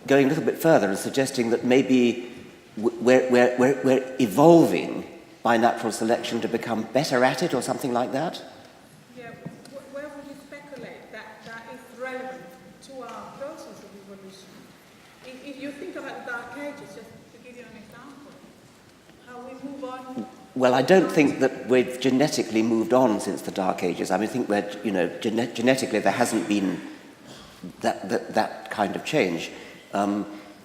going a little bit further and suggesting that maybe we're evolving by natural selection to become better at it or something like that? Yeah, where would you speculate that is relevant to our process of evolution? If you think about the Dark Ages, just to give you an example, how we move on. Well, I don't think that we've genetically moved on since the Dark Ages. I mean, I think genetically there hasn't been that kind of change.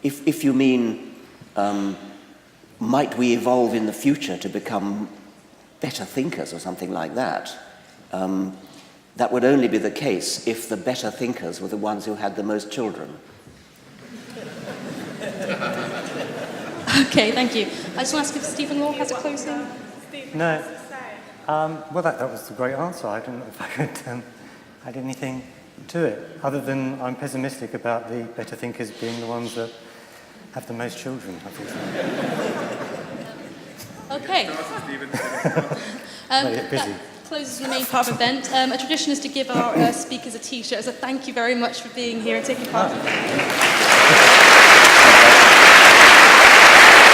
If you mean, might we evolve in the future to become better thinkers or something like that, that would only be the case if the better thinkers were the ones who had the most children. Okay, thank you. I just want to ask if Stephen Law has a closing. No. Well, that was a great answer. I don't know if I could add anything to it, other than I'm pessimistic about the better thinkers being the ones that have the most children, unfortunately. Okay. That closes the main part of the event. A tradition is to give our speakers a T-shirt as a thank you very much for being here and taking part.